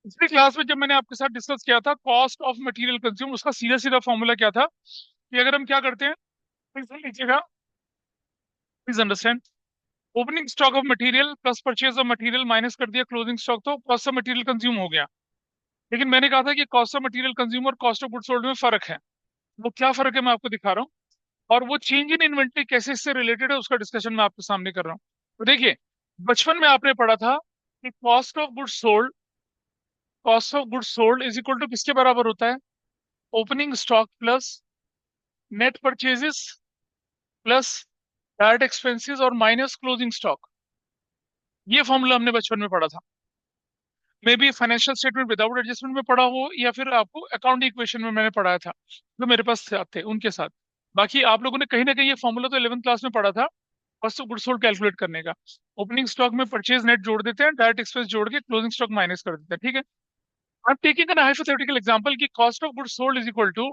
पिछली क्लास में जब मैंने आपके साथ डिस्कस किया था कॉस्ट ऑफ मटेरियल कंज्यूम, उसका सीधा सीधा फॉर्मूला क्या था कि अगर हम क्या करते हैं, प्लीज सुन लीजिएगा, please understand. Opening stock of material plus purchase of material minus कर दिया क्लोजिंग स्टॉक, तो कॉस्ट ऑफ मटेरियल कंज्यूम हो गया। लेकिन मैंने कहा था कि कॉस्ट ऑफ मटेरियल कंज्यूम और कॉस्ट ऑफ गुड्स सोल्ड में फर्क है। वो क्या फर्क है मैं आपको दिखा रहा हूँ, और वो चेंज इन इन्वेंट्री कैसे इससे रिलेटेड है उसका डिस्कशन मैं आपके सामने कर रहा हूँ। तो देखिए, बचपन में आपने पढ़ा था कि cost of goods sold is equal to किसके बराबर होता है? Opening stock plus net purchases plus direct expenses और माइनस क्लोजिंग स्टॉक। ये फॉर्मूला हमने बचपन में पढ़ा था। Maybe financial statement without adjustment में पढ़ा हो, या फिर आपको अकाउंट इक्वेशन में मैंने पढ़ाया था जो मेरे पास थे उनके साथ। बाकी आप लोगों ने कहीं ना कहीं ये फॉर्मूला तो 11th क्लास में पढ़ा था, cost of goods sold calculate करने का। ओपनिंग स्टॉक में परचेज नेट जोड़ देते हैं, डायरेक्ट एक्सपेंस जोड़ के क्लोजिंग स्टॉक माइनस कर देते हैं, ठीक है। I am taking an hypothetical example कि cost of goods sold is equal to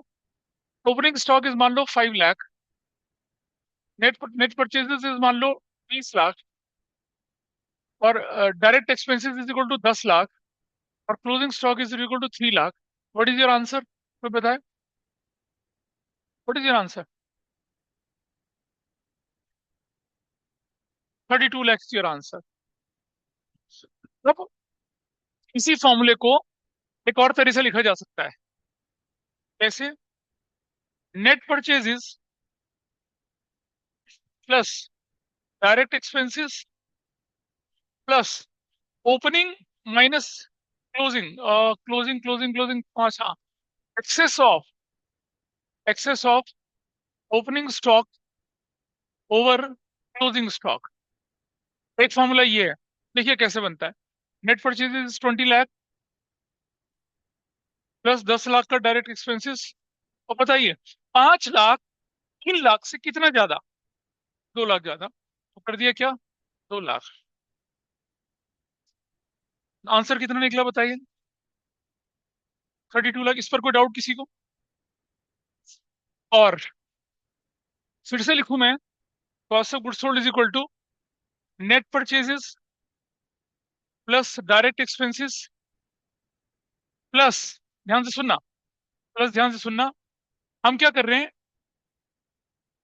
opening stock is मान लो 5 lakh, net net purchases is मान लो 20 लाख, और direct expenses is equal to 10 lakh, और closing stock is equal to 3 lakh. What is your answer? तो बताए, what is your answer? 32 lakhs your answer. अब इसी फॉर्मूले को एक और तरह से लिखा जा सकता है। कैसे? Net purchases plus direct expenses plus opening minus closing, closing 5, हाँ, excess of opening stock over closing stock. एक फॉर्मूला ये है। देखिए कैसे बनता है। Net purchases 20 lakh plus 10 lakh का डायरेक्ट एक्सपेंसेस, और बताइए 5 लाख 3 लाख से कितना ज्यादा? 2 लाख ज्यादा, तो कर दिया क्या? 2 लाख। आंसर कितना निकला बताइए? 32 लाख। इस पर कोई डाउट किसी को? और फिर से लिखूं मैं, cost of goods sold is equal to net purchases plus direct expenses plus, ध्यान से सुनना, प्लस ध्यान से सुनना, हम क्या कर रहे हैं?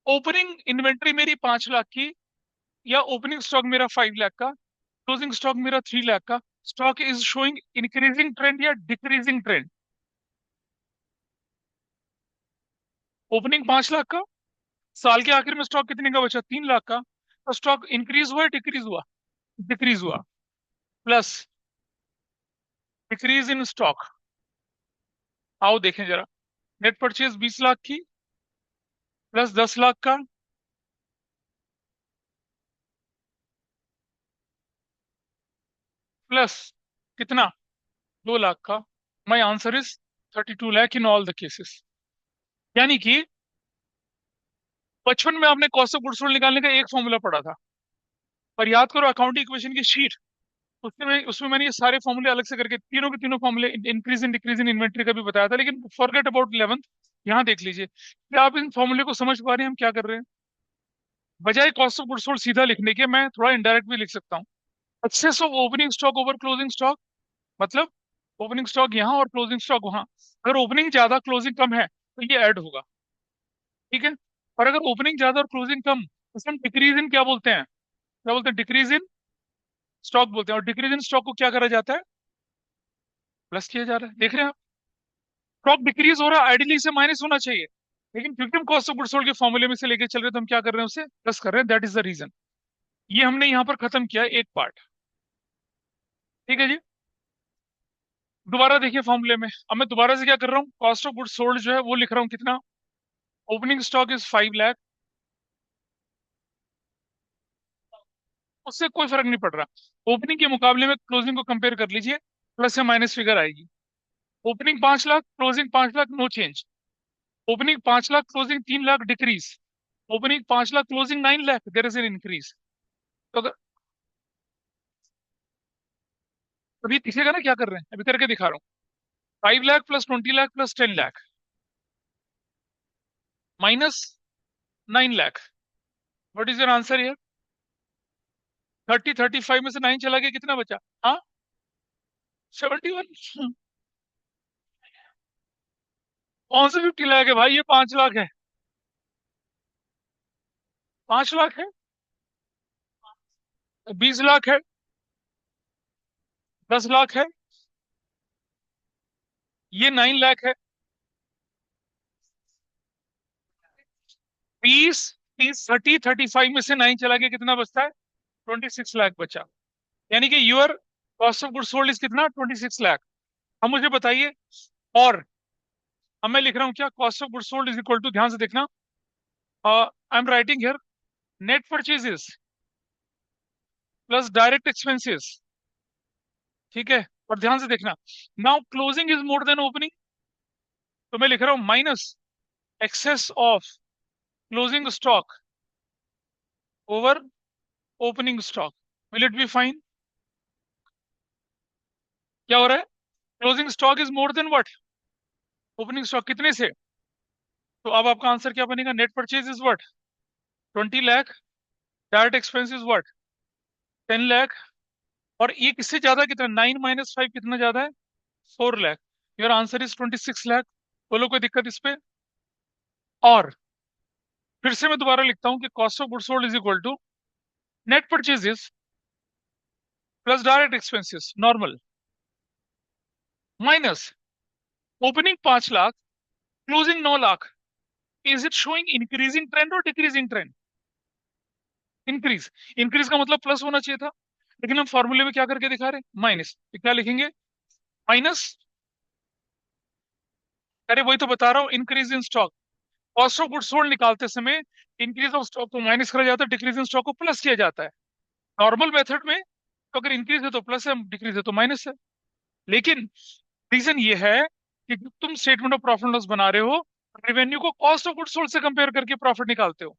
ओपनिंग इन्वेंट्री मेरी 5 लाख की, या ओपनिंग स्टॉक मेरा 5 लाख का, क्लोजिंग स्टॉक मेरा 3 लाख का। Stock is showing increasing trend या डिक्रीजिंग ट्रेंड? ओपनिंग 5 लाख का, साल के आखिर में स्टॉक कितने का बचा? 3 लाख का। तो स्टॉक इंक्रीज हुआ, डिक्रीज हुआ? डिक्रीज हुआ। Plus decrease in stock. आओ देखें जरा। नेट परचेज 20 लाख की प्लस 10 लाख का प्लस कितना? 2 लाख का। My answer is 32 lakh in all the cases. यानी कि बचपन में आपने कॉस्ट ऑफ गुड्स सोल्ड निकालने का एक फॉर्मूला पढ़ा था, पर याद करो अकाउंटिंग इक्वेशन की शीट, उसमें मैंने ये सारे फॉर्मूले अलग से करके तीनों के तीनों फॉर्मूले, increase in decrease in inventory का भी बताया था। लेकिन फॉरगेट अबाउट 11th। यहाँ देख लीजिए क्या आप इन फॉर्मूले को समझ पा रहे हैं हम क्या कर रहे हैं? बजाय कॉस्ट ऑफ गुड्स सोल्ड सीधा लिखने के, मैं थोड़ा इनडायरेक्ट भी लिख सकता हूँ। Excess of opening stock over closing stock, मतलब ओपनिंग स्टॉक यहाँ और क्लोजिंग स्टॉक वहां। अगर ओपनिंग ज्यादा क्लोजिंग कम है तो ये ऐड होगा, ठीक है। और अगर ओपनिंग ज्यादा और क्लोजिंग कम, तो हम डिक्रीज इन क्या बोलते हैं? क्या बोलते हैं? डिक्रीज इन स्टॉक बोलते हैं। और डिक्रीज इन स्टॉक को क्या करा जाता है? प्लस किया जा रहा है, देख रहे हैं आप। स्टॉक डिक्रीज हो रहा है, आइडियली इसे माइनस होना चाहिए, लेकिन क्योंकि हम कॉस्ट ऑफ गुड्स सोल्ड के फॉर्मूले में से लेके चल रहे हैं, तो हम क्या कर रहे हैं? उसे प्लस कर रहे हैं। That is the reason. ये हमने यहाँ पर खत्म किया एक पार्ट, ठीक है जी। दोबारा देखिए फॉर्मूले में, अब मैं दोबारा से क्या कर रहा हूँ, कॉस्ट ऑफ गुड्स सोल्ड जो है वो लिख रहा हूँ कितना? ओपनिंग स्टॉक इज 5 लाख, उससे कोई फर्क नहीं पड़ रहा। ओपनिंग के मुकाबले में क्लोजिंग को कंपेयर कर लीजिए, प्लस या माइनस फिगर आएगी। Opening 5 lakh, closing 5 lakh, no change. Opening 5 lakh, closing 3 lakh, decrease. Opening 5 lakh, closing 9 lakh, there is an increase. तो अगर अभी दिखेगा ना क्या कर रहे हैं, अभी करके दिखा रहा हूँ। 5 lakh plus 20 lakh plus 10 lakh minus 9 lakh. What is your answer here? 30 35 में से 9 चला गया, कितना बचा? हाँ, 71? कौन सा 50 लाख है भाई, ये 5 लाख है। 5 लाख है, 20 लाख है, 10 लाख है, ये 9 लाख है। 30 30 35 में से 9 चला गया, कितना बचता है? 26 लाख बचा। यानी कि your cost of goods sold is कितना? 26 लाख। अब मुझे बताइए, और अब मैं लिख रहा हूँ क्या, cost of goods sold is equal to, ध्यान से देखना, I am writing here net purchases plus direct expenses. ठीक है, और ध्यान से देखना, now closing is more than opening, तो मैं लिख रहा हूं minus excess of closing stock over opening stock. Will it be fine? क्या हो रहा है? Closing stock is more than what? Opening stock, कितने से? तो अब आपका आंसर क्या बनेगा? Net purchase is what? 20 lakh, direct expense is what? 10 lakh, और ये किससे ज्यादा, कितना? 9 - 5 कितना ज्यादा है? 4 lakh. Your answer is 26 lakh. बोलो कोई दिक्कत इस पे? और फिर से मैं दोबारा लिखता हूं कि cost of goods sold is equal to net purchases plus direct expenses normal, minus opening 5 lakh, closing 9 lakh. Is it showing increasing trend और डिक्रीजिंग ट्रेंड? इंक्रीज। इंक्रीज का मतलब प्लस होना चाहिए था, लेकिन हम फॉर्मूले में क्या करके दिखा रहे हैं? माइनस। तो क्या लिखेंगे? माइनस, अरे वही तो बता रहा हूँ, increase in stock. Cost of goods sold निकालते समय इंक्रीज ऑफ स्टॉक को माइनस करा जाता है, डिक्रीज इन स्टॉक को प्लस किया जाता है। नॉर्मल मेथड में तो अगर इंक्रीज है तो प्लस है, डिक्रीज है तो माइनस है। लेकिन रीजन ये है कि जब तुम स्टेटमेंट ऑफ प्रॉफिट लॉस बना रहे हो, रेवेन्यू को कॉस्ट ऑफ गुड्स सोल्ड से कंपेयर करके प्रॉफिट निकालते हो,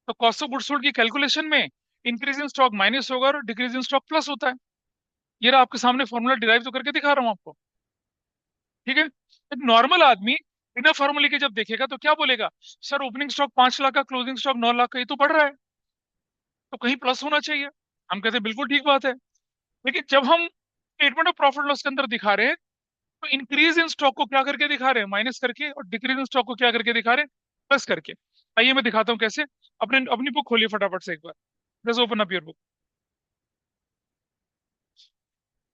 तो कॉस्ट ऑफ गुड्स सोल्ड की कैलकुलेशन में इंक्रीज इन स्टॉक माइनस होगा और डिक्रीज इन स्टॉक प्लस होता है। ये रहा आपके सामने फॉर्मूला, डिराइव तो करके दिखा रहा हूँ आपको। ठीक है, एक नॉर्मल आदमी बिना फॉर्मूले के जब देखेगा तो क्या बोलेगा? सर ओपनिंग स्टॉक 5 लाख का, क्लोजिंग स्टॉक 9 लाख का, ये तो बढ़ रहा है, तो कहीं प्लस होना चाहिए। हम कहते हैं बिल्कुल ठीक बात है। लेकिन जब हम स्टेटमेंट ऑफ प्रॉफिट लॉस के अंदर दिखा रहे हैं, तो इंक्रीज इन स्टॉक को क्या करके दिखा रहे हैं? माइनस करके, और डिक्रीज इन स्टॉक को क्या करके दिखा रहे हैं? प्लस करके। आइए मैं दिखाता हूँ कैसे। अपने अपनी बुक खोलिए फटाफट से एक बार, just open up your book.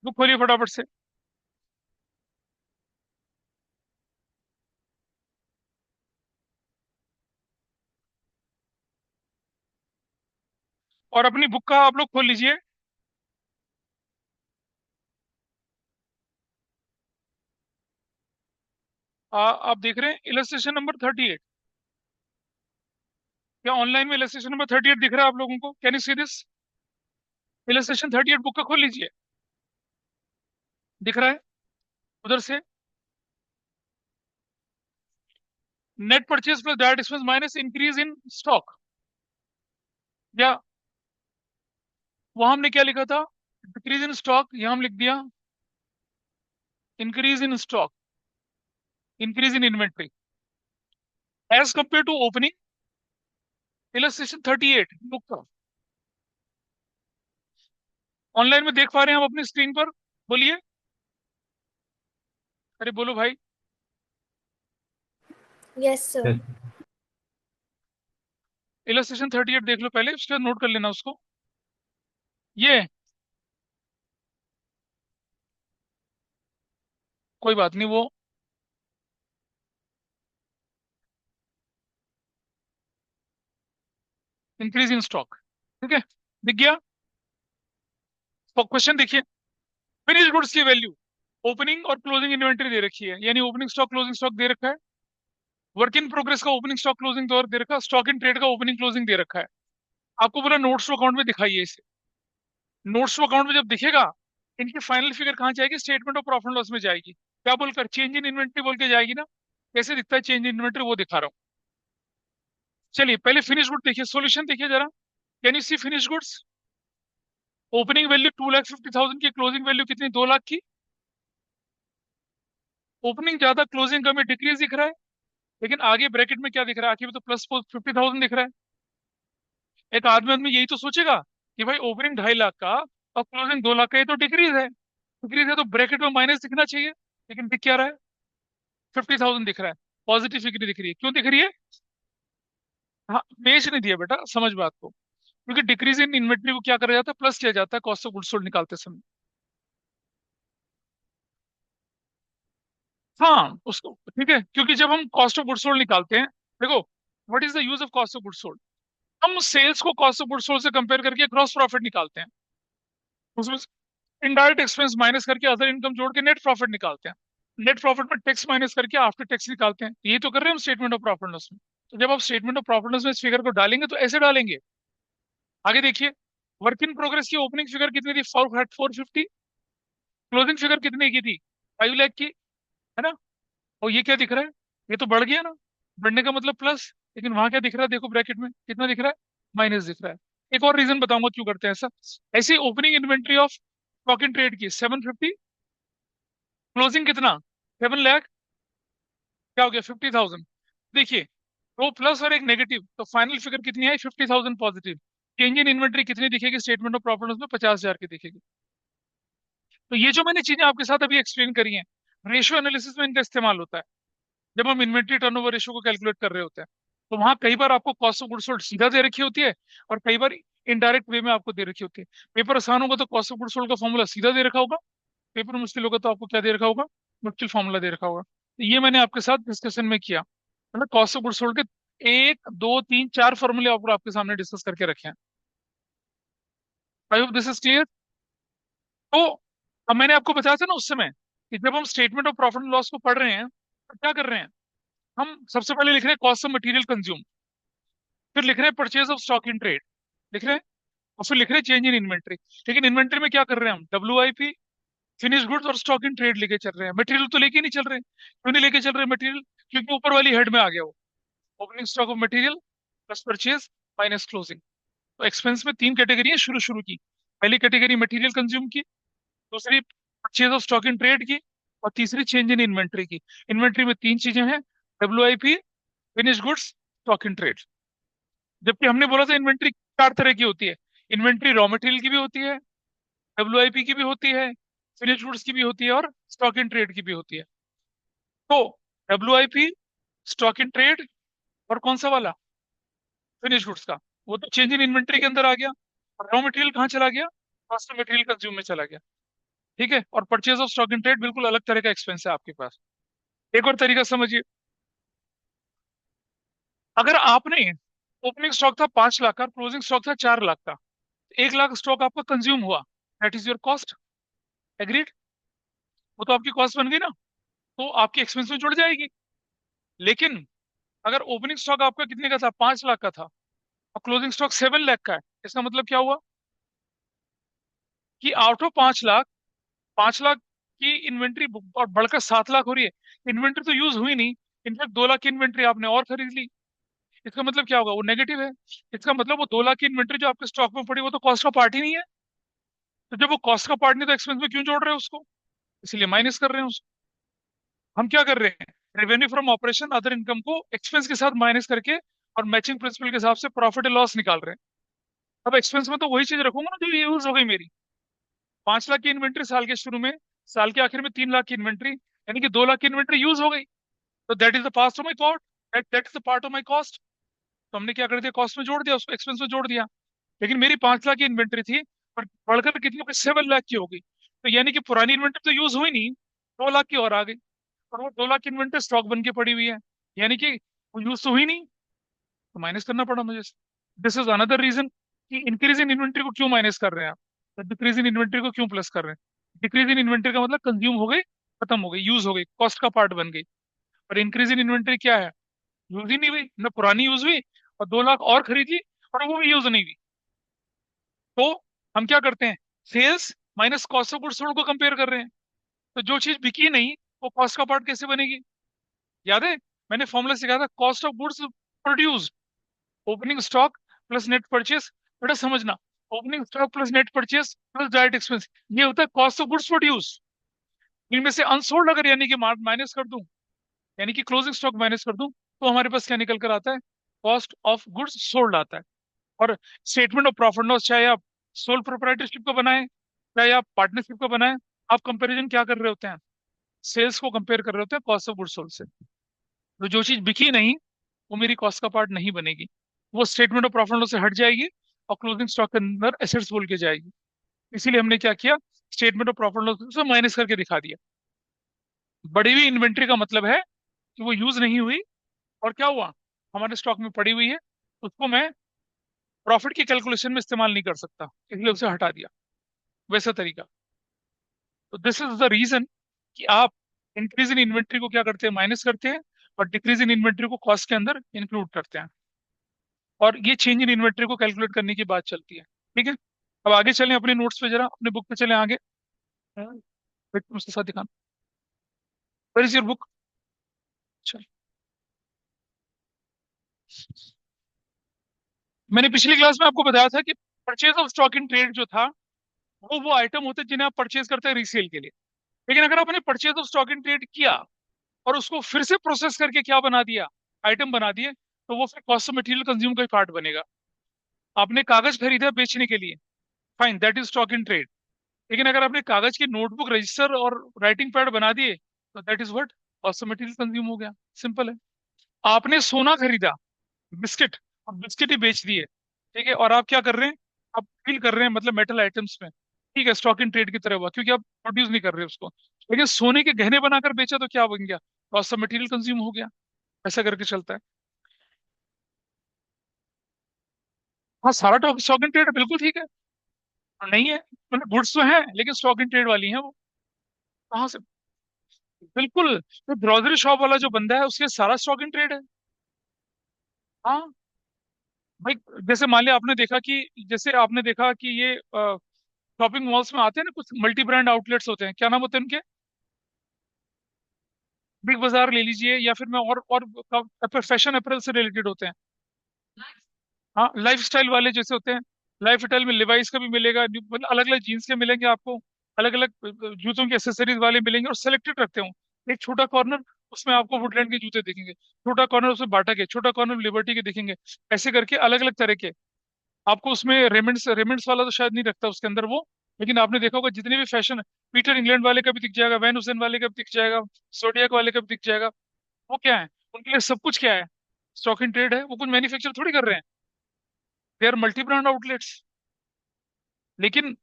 Book खोलिए फटाफट से। और अपनी बुक का आप लोग खोल लीजिए। आप देख रहे हैं इलस्ट्रेशन नंबर 38? क्या ऑनलाइन में इलस्ट्रेशन नंबर 38 दिख रहा है आप लोगों को? Can you see this? Illustration 38 book का खोल लीजिए। दिख रहा है उधर से? Net purchase plus direct expense minus increase in stock, या वहां हमने क्या लिखा था? डिक्रीज इन स्टॉक, यहां हम लिख दिया increase in stock, increase in inventory as compare to opening. Illustration 38 book का ऑनलाइन में देख पा रहे हैं हम अपनी स्क्रीन पर? बोलिए, अरे बोलो भाई। Yes sir. Yes. इलस्ट्रेशन 38 देख लो पहले, उसके बाद नोट कर लेना उसको। ये कोई बात नहीं, वो इंक्रीज इन स्टॉक, ठीक है, दिख गया। तो क्वेश्चन देखिए, फिनिश गुड्स की वैल्यू ओपनिंग और क्लोजिंग इन्वेंटरी दे रखी है, यानी ओपनिंग स्टॉक क्लोजिंग स्टॉक दे रखा है। वर्क इन प्रोग्रेस का ओपनिंग स्टॉक क्लोजिंग दे रखा है। स्टॉक इन ट्रेड का ओपनिंग क्लोजिंग दे रखा है। आपको बोला नोट्स टू अकाउंट में दिखाइए इसे। नोट्स टू अकाउंट में जब दिखेगा, इनकी फाइनल फिगर कहाँ जाएगी? स्टेटमेंट ऑफ प्रॉफिट लॉस में जाएगी। क्या बोलकर? चेंज इन इन्वेंट्री बोल के जाएगी ना। कैसे दिखता है चेंज इन इन्वेंट्री, वो दिखा रहा हूँ। चलिए पहले फिनिश गुड देखिए, सॉल्यूशन देखिए जरा। Can you see finish goods? Opening value 2,50,000 की, क्लोजिंग वैल्यू कितनी? 2 लाख की। ओपनिंग ज्यादा, क्लोजिंग कम है, डिक्रीज दिख रहा है। लेकिन आगे ब्रैकेट में क्या दिख रहा है? आगे में तो प्लस 50,000 दिख रहा है। एक आदमी आदमी यही तो सोचेगा कि भाई ओपनिंग 2.5 लाख का और क्लोजिंग 2 लाख का, ये तो डिक्रीज है। डिक्रीज है तो ब्रैकेट में माइनस दिखना चाहिए, लेकिन दिख क्या रहा है? 50,000 दिख रहा है। पॉजिटिव फिगर दिख रही है, क्यों दिख रही है? हाँ, पेज नहीं दिया बेटा, समझ बात को। क्योंकि डिक्रीज इन इन्वेंट्री को क्या करा जाता है? प्लस किया जाता है कॉस्ट ऑफ गुड्स सोल्ड निकालते समय। हाँ उसको ठीक है, क्योंकि जब हम कॉस्ट ऑफ गुड्स सोल्ड निकालते हैं, देखो, what is the use of cost of goods sold? हम सेल्स को कॉस्ट ऑफ गुड्स सोल्ड से कंपेयर करके ग्रॉस प्रॉफिट निकालते हैं, उसमें इनडायरेक्ट एक्सपेंस माइनस करके अदर इनकम जोड़ के नेट प्रॉफिट निकालते हैं, नेट प्रॉफिट में टैक्स माइनस करके आफ्टर टैक्स निकालते हैं। ये तो कर रहे हैं हम स्टेटमेंट ऑफ प्रॉफिट लॉस में। तो जब आप स्टेटमेंट ऑफ प्रॉफिट लॉस में इस फिगर को डालेंगे तो ऐसे डालेंगे। आगे देखिए, वर्क इन प्रोग्रेस की ओपनिंग फिगर कितनी थी? 450। क्लोजिंग फिगर कितने की थी? 5 लाख की, है ना? और ये क्या दिख रहा है? ये तो बढ़ गया ना, बढ़ने का मतलब प्लस। लेकिन वहां क्या दिख रहा है? देखो ब्रैकेट में कितना दिख रहा है? माइनस दिख रहा है। एक और रीजन बताऊंगा क्यों करते हैं ऐसा। ऐसी opening inventory of stock in trade की 750, क्लोजिंग कितना? 7 लाख, क्या हो गया? 50,000। देखिए, दो प्लस और एक नेगेटिव, तो फाइनल फिगर कितनी आई? 50,000 पॉजिटिव। चेंज इन इन्वेंट्री कितनी दिखेगी स्टेटमेंट ऑफ प्रॉफिट में? 50,000 की दिखेगी। तो ये जो मैंने चीजें आपके साथ अभी एक्सप्लेन करी हैं, रेशियो एनालिसिस में इनका इस्तेमाल होता है जब हम इन्वेंट्री टर्नओवर रेशियो को कैलकुलेट कर रहे होते हैं। तो वहां कई बार आपको कॉस्ट ऑफ गुड्स सोल्ड सीधा दे रखी होती है, और कई बार इनडायरेक्ट वे में आपको दे रखी होती है। पेपर आसान होगा तो कॉस्ट ऑफ गुड्स सोल्ड का फॉर्मूला सीधा दे रखा होगा, पेपर मुश्किल होगा तो आपको क्या दे रखा होगा? मुश्किल फॉर्मूला दे रखा होगा। तो ये मैंने आपके साथ डिस्कशन में किया, मतलब कॉस्ट ऑफ गुड्स सोल्ड के 1 2 3 4 फॉर्मूले आपके सामने डिस्कस करके रखे हैं। I hope this is clear. तो अब मैंने आपको बताया था ना उस समय कि जब हम statement of profit and loss को पढ़ रहे हैं तो क्या कर रहे हैं? हम सबसे पहले लिख रहे हैं कॉस्ट ऑफ मटेरियल कंज्यूम, फिर लिख रहे हैं purchase of stock in trade, लिख रहे हैं, और फिर लिख रहे हैं चेंज इन इन्वेंट्री। लेकिन इन्वेंट्री में क्या कर रहे हैं हम? WIP, फिनिश गुड्स और स्टॉक इन ट्रेड लेके चल रहे हैं, मटेरियल तो लेके नहीं चल रहे हैं। क्यों नहीं लेके चल रहे मटेरियल? क्योंकि ऊपर वाली हेड में आ गया वो, opening stock of material plus purchase minus closing. तो एक्सपेंस में 3 कैटेगरी है शुरू शुरू की। पहली कैटेगरी मटेरियल कंज्यूम की, दूसरी purchase of stock in trade की, और तीसरी चेंज इन इन्वेंट्री की। इन्वेंट्री में 3 चीजें हैं, WIP, finish goods, stock in trade. जबकि हमने बोला था इन्वेंट्री 4 तरह की होती है। इन्वेंट्री रॉ मटेरियल की भी होती है, WIP की भी होती है, फिनिश गुड्स की भी होती है, और स्टॉक इन ट्रेड की भी होती है। तो WIP, स्टॉक इन ट्रेड, और कौन सा वाला? फिनिश गुड्स का, वो तो चेंज इन इन्वेंट्री के अंदर आ गया। और रॉ मटेरियल कहाँ चला गया? कॉस्ट ऑफ मटेरियल कंज्यूम में चला गया। ठीक है, और purchase of stock in trade बिल्कुल अलग तरह का एक्सपेंस है आपके पास। एक और तरीका समझिए, अगर आपने ओपनिंग स्टॉक था 5 लाख का, क्लोजिंग स्टॉक था 4 लाख का, 1 लाख स्टॉक आपका कंज्यूम हुआ, that is your cost. Agreed? वो तो आपकी कॉस्ट बन गई ना, तो आपकी एक्सपेंस में जुड़ जाएगी। लेकिन अगर ओपनिंग स्टॉक आपका कितने का था? 5 लाख का था, और क्लोजिंग स्टॉक 7 लाख का है, इसका मतलब क्या हुआ? कि आउट ऑफ 5 लाख, 5 लाख की इन्वेंट्री और बढ़कर 7 लाख हो रही है। इन्वेंट्री तो यूज हुई नहीं, इनफैक्ट 2 लाख की इन्वेंट्री आपने और खरीद ली। इसका मतलब क्या होगा? वो नेगेटिव है। इसका मतलब वो 2 लाख की इन्वेंट्री जो आपके स्टॉक में पड़ी वो तो कॉस्ट का पार्ट ही नहीं है। तो जब वो कॉस्ट का पार्ट नहीं तो एक्सपेंस में क्यों जोड़ रहे हैं उसको? इसलिए माइनस कर रहे हैं उसको। हम क्या कर रहे हैं? Revenue from operation other income को एक्सपेंस के साथ माइनस करके और मैचिंग प्रिंसिपल के हिसाब से प्रॉफिट एंड लॉस निकाल रहे हैं। अब एक्सपेंस में तो वही चीज रखूंगा ना जो यूज हो गई मेरी। 5 लाख की इन्वेंट्री साल के शुरू में, साल के आखिर में 3 लाख की इन्वेंट्री, यानी कि 2 लाख की इन्वेंट्री यूज हो गई। तो that is the part of my cost, that is the part of my cost. तो हमने क्या कर दिया? कॉस्ट में जोड़ दिया, उसको एक्सपेंस में जोड़ दिया। लेकिन मेरी 5 लाख की इन्वेंट्री थी, पर बढ़कर कितनी हो गई? 7 लाख की हो गई। तो यानी कि पुरानी इन्वेंट्री तो यूज हुई नहीं, 2 लाख की और आ गई। और वो 2 लाख की इन्वेंट्री स्टॉक बन के पड़ी हुई है, यानी कि वो यूज तो हुई नहीं, तो माइनस करना पड़ा मुझे। दिस इज अनदर रीजन कि इंक्रीज इन इन्वेंट्री को क्यों माइनस कर रहे हैं आप, डिक्रीज इन इन्वेंट्री को क्यों प्लस कर रहे हैं। डिक्रीज इन इन्वेंट्री का मतलब कंज्यूम हो गई, खत्म हो गई, यूज हो गई, कॉस्ट का पार्ट बन गई। और इंक्रीज इन इन्वेंट्री क्या है? यूज ही नहीं हुई ना, पुरानी यूज हुई, और 2 लाख और खरीदी, और वो भी यूज नहीं हुई। तो हम क्या करते हैं? Sales minus cost of goods sold को कंपेयर कर रहे हैं। तो जो चीज बिकी नहीं वो कॉस्ट का पार्ट कैसे बनेगी? याद है, मैंने फॉर्मूला सिखाया था, cost of goods produce, opening stock plus net purchase. बेटा समझना, opening stock plus net purchase plus direct expense, ये होता है कॉस्ट ऑफ गुड्स प्रोड्यूस। इनमें से अनसोल्ड अगर यानी कि माइनस कर दूं, यानी कि क्लोजिंग स्टॉक माइनस कर दूं, तो हमारे पास क्या निकल कर आता है? कॉस्ट ऑफ गुड्स सोल्ड आता है। और स्टेटमेंट ऑफ प्रॉफिट लॉस चाहे आप सोल प्रोप्राइटरशिप का बनाए, चाहे आप पार्टनरशिप का बनाए, आप कंपैरिजन क्या कर रहे होते हैं? सेल्स को कंपेयर कर रहे होते हैं कॉस्ट ऑफ गुड सोल्ड से। तो जो चीज बिकी नहीं वो मेरी कॉस्ट का पार्ट नहीं बनेगी, वो statement of profit and loss से हट जाएगी और क्लोजिंग स्टॉक के अंदर एसेट्स बोल के जाएगी। इसीलिए हमने क्या किया, statement of profit and loss से माइनस करके दिखा दिया। बढ़ी हुई इन्वेंट्री का मतलब है कि वो यूज नहीं हुई और क्या हुआ, हमारे स्टॉक में पड़ी हुई है, उसको मैं प्रॉफिट की कैलकुलेशन में इस्तेमाल नहीं कर सकता, इसलिए उसे हटा दिया। वैसा तरीका। तो दिस इज द रीजन कि आप इंक्रीज इन इन्वेंट्री को क्या करते हैं, माइनस करते हैं, और डिक्रीज इन इन्वेंट्री को कॉस्ट के अंदर इंक्लूड करते हैं। और ये चेंज इन इन्वेंट्री को कैलकुलेट करने की बात चलती है। ठीक है। अब आगे चलें अपने नोट्स पे, जरा अपने बुक पे चलें आगे। वेट, मुझके साथ दिखाना, वेयर इज योर बुक? चल, मैंने पिछली क्लास में आपको बताया था कि purchase of stock in trade जो था, वो आइटम होते हैं जिन्हें आप परचेज करते हैं रीसेल के लिए। लेकिन अगर आपने purchase of stock in trade किया और उसको फिर से प्रोसेस करके क्या बना दिया, आइटम बना दिए, तो वो फिर कॉस्ट ऑफ मटेरियल कंज्यूम का पार्ट बनेगा। आपने कागज खरीदा बेचने के लिए, fine, that is stock in trade. लेकिन अगर आपने कागज की नोटबुक, रजिस्टर और राइटिंग पैड बना दिए, तो that is what, cost of material consume हो गया। सिंपल है। आपने सोना खरीदा, बिस्किट, और बिस्किट ही बेच दिए, ठीक है, और आप क्या कर रहे हैं, आप डील कर रहे हैं मतलब मेटल आइटम्स में, ठीक है, स्टॉक इन ट्रेड की तरह हुआ क्योंकि आप प्रोड्यूस नहीं कर रहे उसको। लेकिन सोने के गहने बनाकर बेचा तो क्या बन गया, कॉस्ट ऑफ मटेरियल कंज्यूम हो गया। ऐसा करके चलता है। हाँ, सारा स्टॉक इन ट्रेड बिल्कुल ठीक है। नहीं है, मतलब गुड्स तो है लेकिन स्टॉक इन ट्रेड वाली है वो। कहाँ से? बिल्कुल, तो ग्रोसरी शॉप वाला जो बंदा है उसके सारा स्टॉक इन ट्रेड है। हाँ भाई, जैसे मान लिया आपने देखा कि, जैसे आपने देखा कि ये शॉपिंग मॉल्स में आते हैं ना कुछ मल्टी ब्रांड आउटलेट्स होते हैं, क्या नाम होते हैं उनके? बिग बाजार ले लीजिए, या फिर मैं और फैशन अपरेल से रिलेटेड होते हैं। हाँ, लाइफ स्टाइल वाले जैसे होते हैं, लाइफ स्टाइल में लिवाइस का भी मिलेगा, मतलब अलग अलग जीन्स के मिलेंगे आपको, अलग अलग जूतों के एसेसरीज वाले मिलेंगे, और सेलेक्टेड रखते हो। एक छोटा कॉर्नर, उसमें आपको वुडलैंड के जूते दिखेंगे, छोटा कॉर्नर उसमें बाटा के, छोटा कॉर्नर लिबर्टी के दिखेंगे। ऐसे करके अलग अलग तरह के आपको उसमें, रेमंड्स, रेमंड्स वाला तो शायद नहीं रखता उसके अंदर वो, लेकिन आपने देखा होगा जितने भी फैशन, पीटर इंग्लैंड वाले का भी दिख जाएगा, वैन हुसैन वाले का भी दिख जाएगा, जोडियाक वाले का भी दिख जाएगा। वो क्या है, उनके लिए सब कुछ क्या है, स्टॉक इन ट्रेड है। वो कुछ मैन्युफैक्चर थोड़ी कर रहे हैं, they are multi brand outlets. लेकिन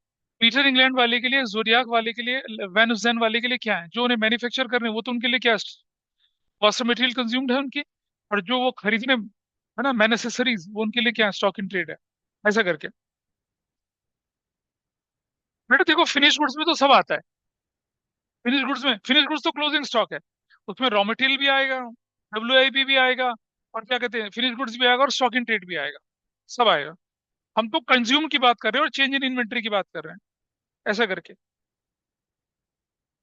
पीटर इंग्लैंड वाले के लिए, जोडियाक वाले के लिए, वैन हुसैन वाले के लिए क्या है, जो उन्हें मैन्युफैक्चर कर रहे हैं वो तो उनके लिए क्या, कॉस्ट ऑफ मटेरियल कंज्यूम्ड है उनकी। और जो वो खरीदने है ना मैनेसेसरीज, वो उनके लिए क्या है, स्टॉक इन ट्रेड है। ऐसा करके बेटा देखो, फिनिश गुड्स में तो सब आता है। फिनिश गुड्स तो क्लोजिंग स्टॉक है, उसमें रॉ मटेरियल भी आएगा, WIP भी आएगा, और क्या कहते हैं, फिनिश गुड्स भी आएगा, और स्टॉक इन ट्रेड भी आएगा, सब आएगा। हम तो कंज्यूम की बात कर रहे हैं और चेंज इन इन्वेंट्री की बात कर रहे हैं। ऐसा करके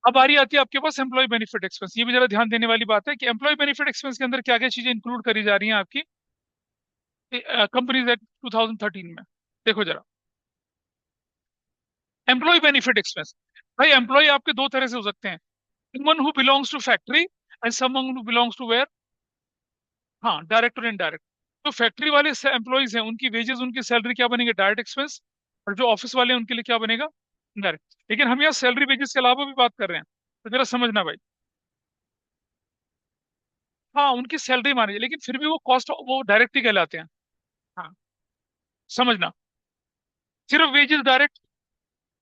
अब बारी आती है आपके पास एम्प्लॉय बेनिफिट एक्सपेंस। ये भी जरा ध्यान देने वाली बात है कि एम्प्लॉय बेनिफिट एक्सपेंस के अंदर क्या क्या चीजें इंक्लूड करी जा रही हैं आपकी कंपनीज एक्ट 2013 में। देखो जरा, एम्प्लॉय बेनिफिट एक्सपेंस, भाई एम्प्लॉय आपके दो तरह से हो सकते हैं, someone who belongs to factory and someone who belongs to where, हाँ, डायरेक्ट और इनडायरेक्ट। जो फैक्ट्री वाले एम्प्लॉयज हैं उनकी वेजेस, उनकी सैलरी क्या बनेंगे, डायरेक्ट एक्सपेंस। और जो ऑफिस वाले हैं उनके लिए क्या बनेगा, इनडायरेक्ट। लेकिन हम यहाँ सैलरी वेजेस के अलावा भी बात कर रहे हैं, तो जरा समझना भाई। हाँ, उनकी सैलरी मानी जाए, लेकिन फिर भी वो कॉस्ट, वो डायरेक्ट ही कहलाते हैं। हाँ, समझना, सिर्फ wages direct,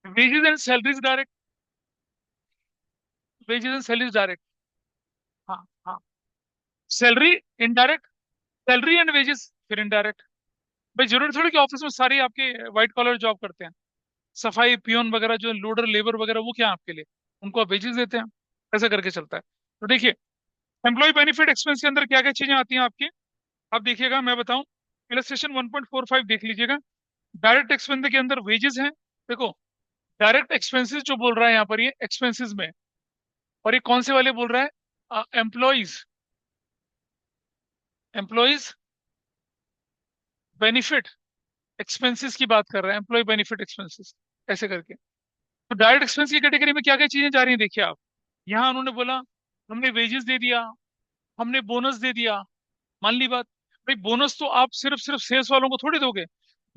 wages and salaries direct, wages and salaries direct. हाँ हाँ, salary indirect, salary and wages फिर इनडायरेक्ट। भाई जरूरी थोड़ी कि ऑफिस में सारे आपके व्हाइट कॉलर जॉब करते हैं, सफाई पियोन वगैरह जो लोडर लेबर वगैरह वो क्या है आपके लिए, उनको आप वेजेस देते हैं। ऐसा करके चलता है। तो देखिए, एम्प्लॉय बेनिफिट एक्सपेंस के अंदर क्या क्या चीजें आती हैं आपकी, आप देखिएगा, मैं बताऊं, इलस्ट्रेशन 1.45 देख लीजिएगा। डायरेक्ट एक्सपेंस के अंदर वेजेस हैं। देखो, डायरेक्ट एक्सपेंसेस जो बोल रहा है यहाँ पर, ये एक्सपेंसेस में, और ये कौन से वाले बोल रहा है, एम्प्लॉयज, एम्प्लॉयज बेनिफिट एक्सपेंसेस की बात कर रहे हैं, एम्प्लॉय बेनिफिट एक्सपेंसेस। ऐसे करके तो डायरेक्ट एक्सपेंस की कैटेगरी में क्या क्या चीजें जा रही हैं, देखिए आप। यहाँ उन्होंने बोला, हमने वेजेस दे दिया, हमने बोनस दे दिया। मान ली बात, भाई बोनस तो आप सिर्फ सिर्फ सेल्स वालों को थोड़ी दोगे,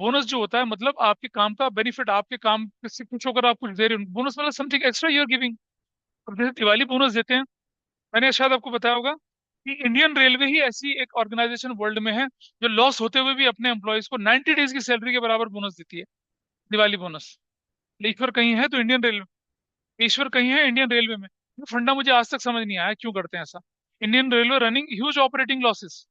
बोनस जो होता है मतलब आपके काम का बेनिफिट, आपके काम से कुछ होकर आप कुछ दे रहे हो, बोनस मतलब something extra you are giving. अब जैसे दिवाली बोनस देते हैं, मैंने शायद आपको बताया होगा कि इंडियन रेलवे ही ऐसी एक ऑर्गेनाइजेशन वर्ल्ड में है जो लॉस होते हुए भी अपने एम्प्लॉयज को 90 डेज की सैलरी के बराबर बोनस देती है, दिवाली बोनस। ईश्वर कहीं है तो इंडियन रेलवे, ईश्वर कहीं है इंडियन रेलवे में। ये फंडा मुझे आज तक समझ नहीं आया क्यों करते हैं ऐसा। Indian railway running huge operating losses,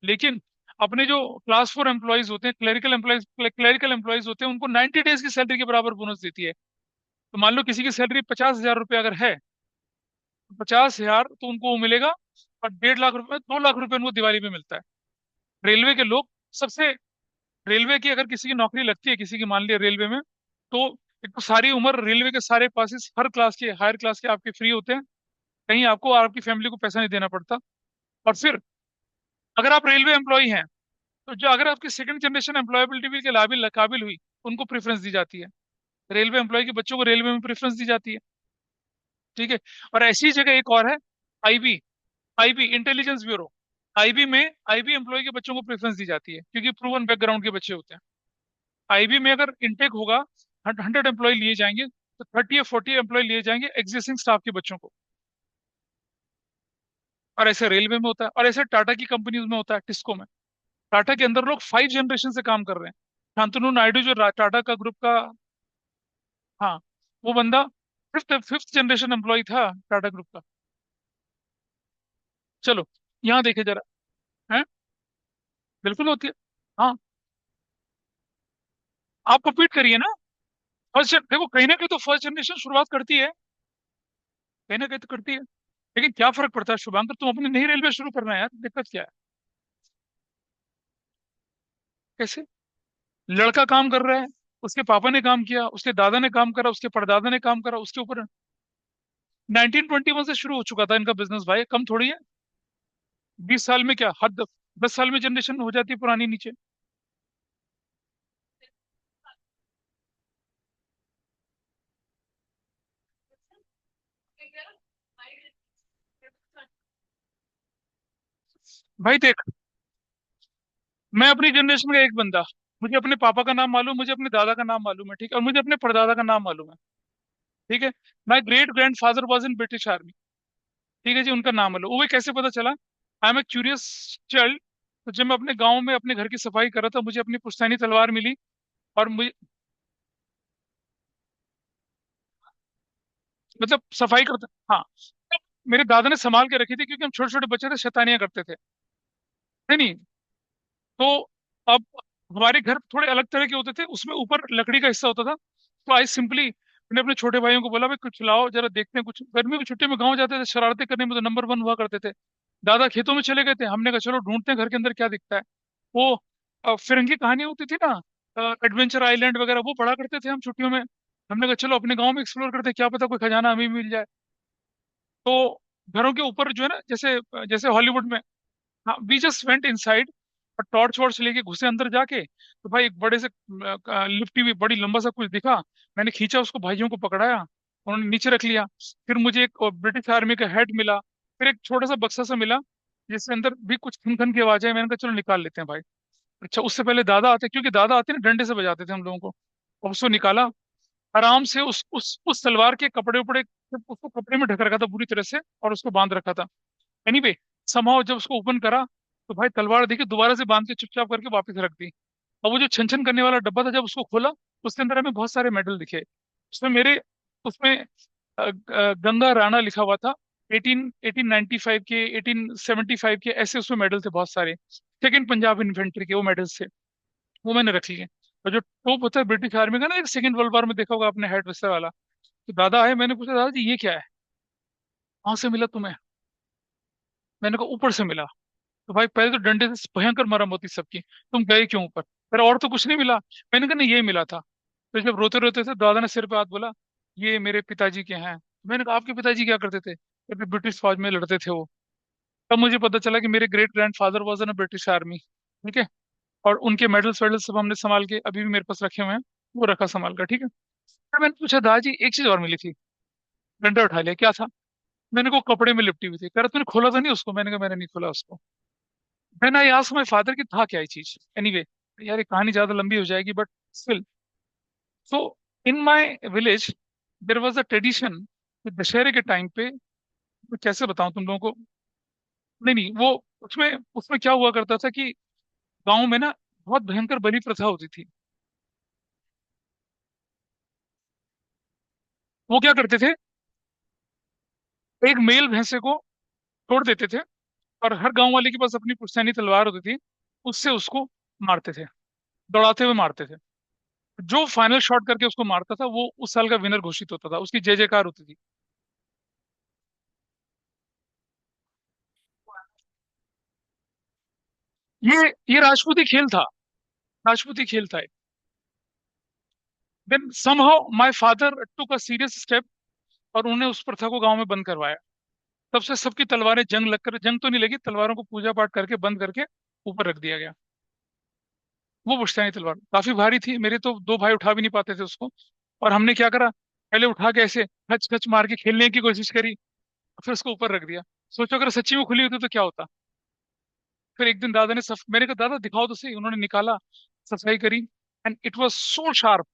लेकिन अपने जो क्लास 4 एम्प्लॉयज होते हैं, क्लरिकल एम्प्लॉयज होते हैं, उनको 90 डेज की सैलरी के बराबर बोनस देती है। तो मान लो किसी की सैलरी 50,000 रुपये अगर है, तो 50,000 तो उनको वो मिलेगा, और 1.5 लाख रुपए, 2 लाख रुपए उनको दिवाली में मिलता है। रेलवे के लोग सबसे, रेलवे की अगर किसी की नौकरी लगती है, किसी की मान लिया रेलवे में, तो एक तो सारी उम्र रेलवे के सारे पासेस हर क्लास के, हायर क्लास के आपके फ्री होते हैं, कहीं आपको और आपकी फैमिली को पैसा नहीं देना पड़ता। और फिर अगर आप रेलवे एम्प्लॉय हैं, तो जो अगर आपकी सेकंड जनरेशन एम्प्लॉयबिलिटी के काबिल काबिल हुई, उनको प्रेफरेंस दी जाती है। रेलवे एम्प्लॉय के बच्चों को रेलवे में प्रेफरेंस दी जाती है। ठीक है। और ऐसी जगह एक और है, IB, IB Intelligence Bureau. IB employ के बच्चों को प्रेफरेंस दी जाती है क्योंकि प्रूवन बैकग्राउंड के बच्चे होते हैं। आईबी में अगर इनटेक होगा, 100 एम्प्लॉय लिए जाएंगे, तो 30 या 40 एम्प्लॉय लिए जाएंगे एग्जिस्टिंग स्टाफ के बच्चों को। और ऐसे रेलवे में होता है, और ऐसे टाटा की कंपनीज में होता है, टिस्को में। टाटा के अंदर लोग 5 जनरेशन से काम कर रहे हैं। शांतनु नायडू जो टाटा का ग्रुप का, हाँ, वो बंदा फिफ्थ फिफ्थ जनरेशन एम्प्लॉय था टाटा ग्रुप का। चलो, यहाँ देखे जरा। है, बिल्कुल होती है। हाँ, आप कंपीट करिए ना। देखो कहीं ना कहीं तो फर्स्ट जनरेशन शुरुआत करती है, कहीं ना कहीं तो करती है। लेकिन क्या फर्क पड़ता है शुभांकर, तुम अपनी नई रेलवे शुरू करना है यार, दिक्कत क्या है? कैसे? लड़का काम कर रहा है, उसके पापा ने काम किया, उसके दादा ने काम करा, उसके परदादा ने काम करा, उसके ऊपर 1921 से शुरू हो चुका था इनका बिजनेस भाई, कम थोड़ी है। 20 साल में क्या हद, 10 साल में जनरेशन हो जाती है पुरानी नीचे। भाई देख, मैं अपनी जनरेशन का एक बंदा, मुझे अपने पापा का नाम मालूम, मुझे अपने दादा का नाम मालूम है, ठीक है, और मुझे अपने परदादा का नाम मालूम है। ठीक है। My great grand father was in British army. ठीक है जी, उनका नाम मालूम, वो कैसे पता चला? I am a curious child. तो जब मैं अपने गांव में अपने घर की सफाई कर रहा था, मुझे अपनी पुश्तैनी तलवार मिली, और मुझे, मतलब सफाई करता, हाँ, मेरे दादा ने संभाल के रखी थी क्योंकि हम छोटे छोटे बच्चे थे, शैतानियां करते थे। नहीं नहीं, तो अब हमारे घर थोड़े अलग तरह के होते थे, उसमें ऊपर लकड़ी का हिस्सा होता था। तो आई सिंपली, मैंने अपने छोटे भाइयों को बोला भाई कुछ लाओ जरा देखते हैं, कुछ गर्मी की छुट्टी में गाँव जाते थे, शरारतें करने में तो नंबर वन हुआ करते थे। दादा खेतों में चले गए थे, हमने कहा चलो ढूंढते हैं घर के अंदर क्या दिखता है। वो फिरंगी कहानी होती थी ना, एडवेंचर आइलैंड वगैरह, वो पढ़ा करते थे हम छुट्टियों में। हमने कहा चलो अपने गांव में एक्सप्लोर करते हैं, क्या पता कोई खजाना हमें भी मिल जाए। तो घरों के ऊपर जो है ना, जैसे जैसे हॉलीवुड में, हाँ, वी जस्ट वेंट इनसाइड, और टॉर्च वॉर्च लेके घुसे अंदर जाके, तो भाई एक बड़े से लिफ्टी हुई बड़ी लंबा सा कुछ दिखा। मैंने खींचा उसको, भाइयों को पकड़ाया, उन्होंने नीचे रख लिया। फिर मुझे एक ब्रिटिश आर्मी का हेड मिला, फिर एक छोटा सा बक्सा सा मिला जिसके अंदर भी कुछ खन खन की आवाज है। मैंने कहा चलो निकाल लेते हैं भाई। अच्छा, उससे पहले दादा आते, क्योंकि दादा आते ना डंडे से बजाते थे हम लोगों को। और उसको निकाला आराम से, उस तलवार के कपड़े उपड़े, उसको कपड़े में ढक रखा था पूरी तरह से, और उसको बांध रखा था। एनीवे, समहाउ जब उसको ओपन करा, तो भाई तलवार देखी, दोबारा से बांध के चुपचाप करके वापस रख दी। और वो जो छन छन करने वाला डब्बा था, जब उसको खोला, उसके अंदर हमें बहुत सारे मेडल दिखे। उसमें मेरे, उसमें गंगा राणा लिखा हुआ था। 1895 के, 1875 के, ऐसे उसमें मेडल थे बहुत सारे। सेकंड पंजाब इन्फेंट्री के वो मेडल्स थे, वो मैंने रख लिए। और जो टॉप होता है ब्रिटिश आर्मी का ना, एक सेकंड वर्ल्ड वॉर में देखा होगा आपने, हेड वैसा वाला। तो दादा आए, मैंने पूछा दादा जी ये क्या है, कहाँ से मिला तुम्हें? मैंने कहा ऊपर से मिला। तो भाई पहले तो डंडे से भयंकर मरम होती सबकी, तुम गए क्यों ऊपर? फिर और तो कुछ नहीं मिला। मैंने कहा नहीं, यही मिला था। तो जब रोते रोते थे, दादा ने सिर पे हाथ बोला, ये मेरे पिताजी के हैं। मैंने कहा आपके पिताजी क्या करते थे? कहते ब्रिटिश फौज में लड़ते थे वो। तब मुझे पता चला कि मेरे great grand father was in British army. ठीक है। और उनके मेडल्स वेडल्स सब हमने संभाल के अभी भी मेरे पास रखे हुए हैं, वो रखा संभाल कर। ठीक है। फिर मैंने पूछा दादाजी एक चीज और मिली थी। डंडा उठा लिया, क्या था? मैंने को कपड़े में लिपटी हुई थी। कह रहा तूने खोला तो नहीं उसको? मैंने कहा मैंने नहीं खोला उसको। Then I asked my father कि था क्या ये चीज। एनीवे, यार ये कहानी ज्यादा लंबी हो जाएगी, but still. So in my village there was a tradition कि दशहरे के टाइम पे, मैं कैसे बताऊं तुम लोगों को। नहीं नहीं, वो उसमें उसमें क्या हुआ करता था कि गांव में ना बहुत भयंकर बलि प्रथा होती थी। वो क्या करते थे, एक मेल भैंसे को छोड़ देते थे, और हर गांव वाले के पास अपनी पुश्तैनी तलवार होती थी, उससे उसको मारते थे, दौड़ाते हुए मारते थे। जो फाइनल शॉट करके उसको मारता था वो उस साल का विनर घोषित होता था, उसकी जय जयकार होती थी। ये राजपूती खेल था, राजपूती खेल था। Then somehow my father took a serious step, और उन्होंने उस प्रथा को गांव में बंद करवाया। तब से सबकी तलवारें जंग लगकर, जंग तो नहीं लगी, तलवारों को पूजा पाठ करके बंद करके ऊपर रख दिया गया। वो पुश्तैनी तलवार काफी भारी थी, मेरे तो दो भाई उठा भी नहीं पाते थे उसको। और हमने क्या करा, पहले उठा के ऐसे खच खच मार के खेलने की कोशिश करी, फिर उसको ऊपर रख दिया। सोचो अगर सच्ची में खुली होती तो क्या होता। फिर एक दिन दादा ने मैंने कहा दादा दिखाओ तो सही, उन्होंने निकाला, सफाई करी, and it was so sharp